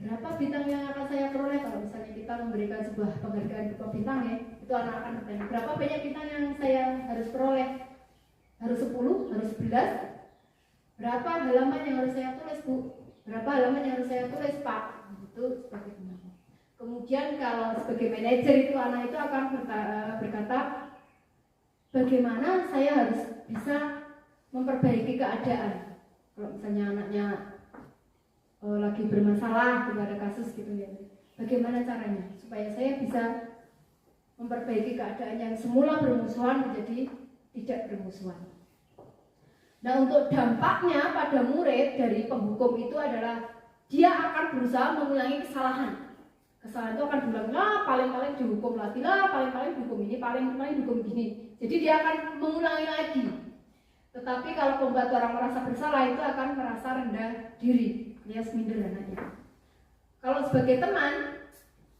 berapa bintang yang akan saya peroleh? Kalau misalnya kita memberikan sebuah penghargaan berupa bintang ya, itu anak akan bertanya, berapa banyak bintang yang saya harus peroleh? Harus 10? Harus 11? Berapa halaman yang harus saya tulis Bu? Berapa halaman yang harus saya tulis Pak? Itu seperti itu. Kemudian kalau sebagai manajer itu anak itu akan berkata, bagaimana saya harus bisa memperbaiki keadaan? Kalau misalnya anaknya lagi bermasalah, gitu, ada kasus gitu ya. Bagaimana caranya supaya saya bisa memperbaiki keadaan yang semula bermusuhan menjadi tidak bermusuhan. Nah, untuk dampaknya pada murid dari penghukum itu adalah dia akan berusaha mengulangi kesalahan. Kesalahan itu akan diulang, paling-paling dihukum lagi, paling-paling dihukum ini, paling-paling dihukum gini. Jadi dia akan mengulangi lagi. Tetapi kalau membuat orang merasa bersalah itu akan merasa rendah diri, alias minder anaknya. Kalau sebagai teman,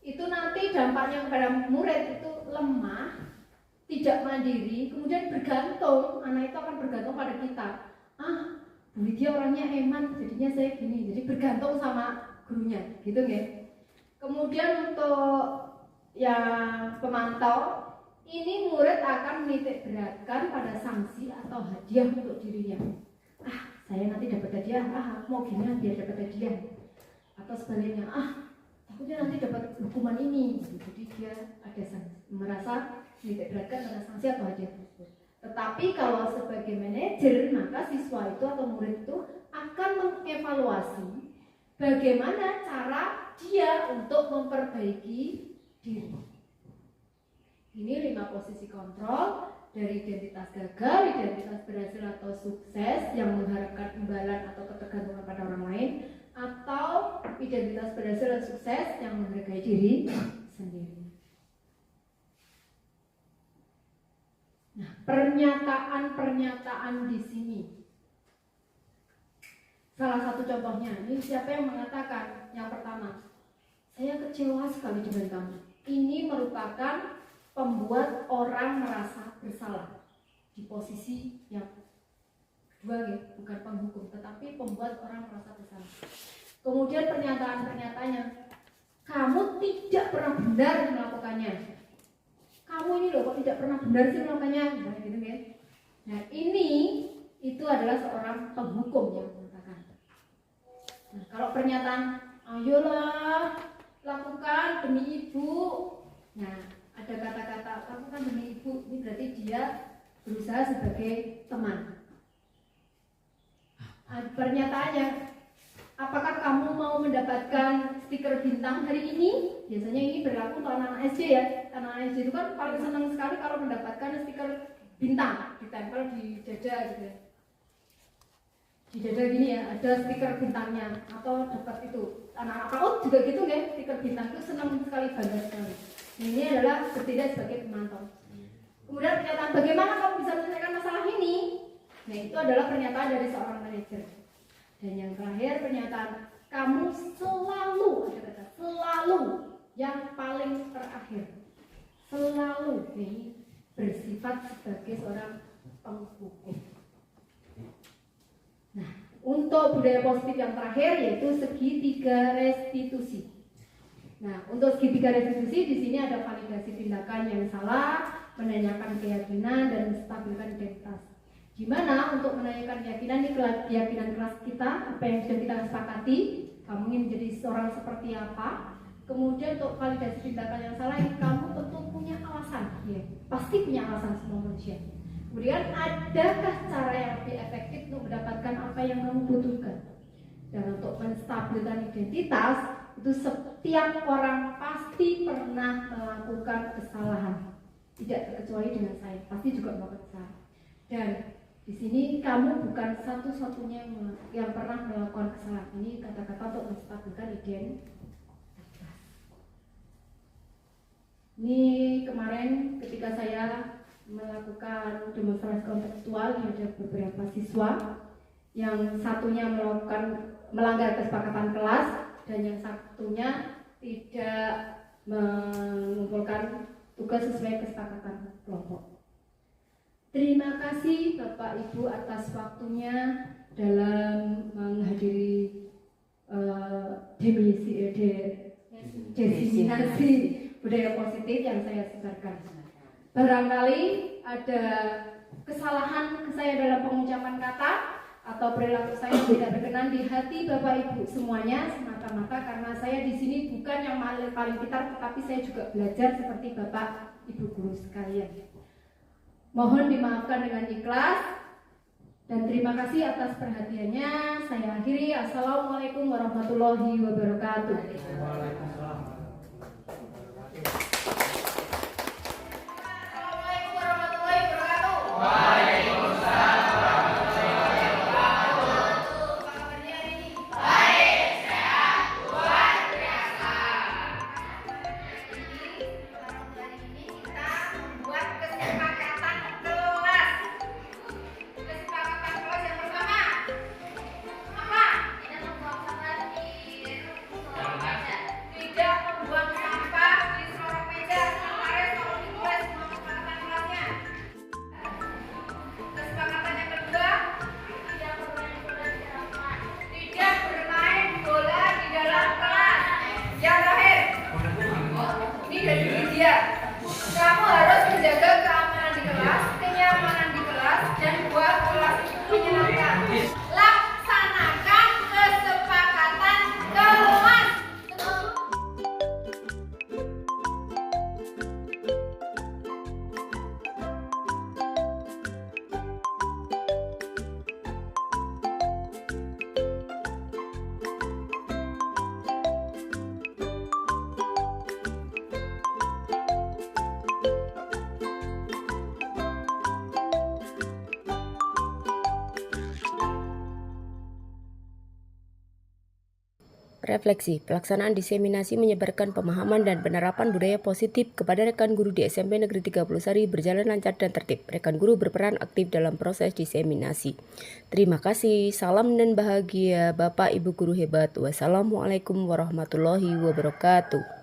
itu nanti dampaknya kepada murid itu lemah, tidak mandiri, kemudian bergantung. Anak itu akan bergantung pada kita. Bu Lydia orangnya eman, jadinya saya gini. Jadi bergantung sama gurunya, gitu ya. Kemudian untuk yang pemantau, ini murid akan menitik beratkan pada sanksi atau hadiah untuk dirinya. Saya nanti dapat hadiah, aku mau gini biar dapat hadiah. Atau sebaliknya, takutnya nanti dapat hukuman ini. Jadi dia ada sanksi, merasa menitik beratkan pada sanksi atau hadiah tersebut. Tetapi kalau sebagai manajer, maka siswa itu atau murid itu akan mengevaluasi bagaimana cara dia untuk memperbaiki diri. Ini 5 posisi kontrol dari identitas gagal, identitas berhasil atau sukses yang mengharapkan imbalan atau ketergantungan pada orang lain, atau identitas berhasil dan sukses yang menghargai diri sendiri. Nah, pernyataan-pernyataan di sini. Salah satu contohnya, ini siapa yang mengatakan? Yang pertama, saya kecewa sekali dengan kamu. Ini merupakan pembuat orang merasa bersalah. Di posisi yang kedua, ya, bukan penghukum, tetapi pembuat orang merasa bersalah. Kemudian pernyataan-pernyataannya, kamu tidak pernah benar melakukannya. Kamu ini loh kok tidak pernah benar sih melakukannya, gitu kan? Nah, ini itu adalah seorang penghukum yang mengatakan. Nah, kalau pernyataan, ayolah lakukan demi ibu. Nah, ada kata-kata lakukan demi ibu, ini berarti dia berusaha sebagai teman. Pernyataannya, apakah kamu mau mendapatkan stiker bintang hari ini? Biasanya ini berlaku untuk anak-anak SD ya. Anak-anak SD itu kan paling senang sekali kalau mendapatkan stiker bintang ditempel di dada gitu ya. Di dada gini ya, ada stiker bintangnya atau dapat itu. Anak-anak PAUD juga gitu kan, stiker bintang itu senang sekali, bangga sekali. Ini adalah bertindak sebagai pemantau. Kemudian pernyataan bagaimana kamu bisa menyelesaikan masalah ini? Nah, itu adalah pernyataan dari seorang manajer. Dan yang terakhir pernyataan kamu selalu, ada kata selalu, yang paling terakhir. Selalu ini bersifat sebagai seorang penghukum. Nah, untuk budaya positif yang terakhir yaitu segitiga restitusi. Nah, untuk segitiga restitusi di sini ada validasi tindakan yang salah, menanyakan keyakinan dan menstabilkan identitas. Gimana untuk menanyakan keyakinan ini keyakinan kelas kita, apa yang sudah kita sepakati, kamu ingin menjadi seorang seperti apa. Kemudian untuk validasi tindakan yang salah ini kamu tentu punya alasan, ya, pasti punya alasan semua manusia. Kemudian adakah cara yang lebih efektif untuk mendapatkan apa yang kamu butuhkan? Dan untuk menstabilkan identitas itu setiap orang pasti pernah melakukan kesalahan, tidak terkecuali dengan saya, pasti juga melakukan kesalahan. Dan di sini kamu bukan satu-satunya yang pernah melakukan kesalahan. Ini kata-kata untuk menstabilkan identitas. Ini kemarin ketika saya melakukan demonstrasi kontekstual, ada beberapa siswa yang satunya melanggar kesepakatan kelas dan yang satunya tidak mengumpulkan tugas sesuai kesepakatan kelompok. Terima kasih Bapak Ibu atas waktunya dalam menghadiri desiminasi budaya positif yang saya sebarkan. Barangkali ada kesalahan saya dalam pengucapan kata atau perilaku saya tidak berkenan di hati Bapak Ibu semuanya, semata-mata karena saya di sini bukan yang paling pintar, tetapi saya juga belajar seperti Bapak Ibu guru sekalian. Mohon dimaafkan dengan ikhlas Dan terima kasih atas perhatiannya. Saya akhiri. Assalamualaikum warahmatullahi wabarakatuh. Kamu harus menjaga keamanan di kelas, kenyamanan di kelas, dan buat kelas itu menyenangkan. Laksanakan kesepakatan kelas. Refleksi, pelaksanaan diseminasi menyebarkan pemahaman dan penerapan budaya positif kepada rekan guru di SMP Negeri 30 Sari berjalan lancar dan tertib. Rekan guru berperan aktif dalam proses diseminasi. Terima kasih, salam dan bahagia Bapak Ibu Guru hebat. Wassalamualaikum warahmatullahi wabarakatuh.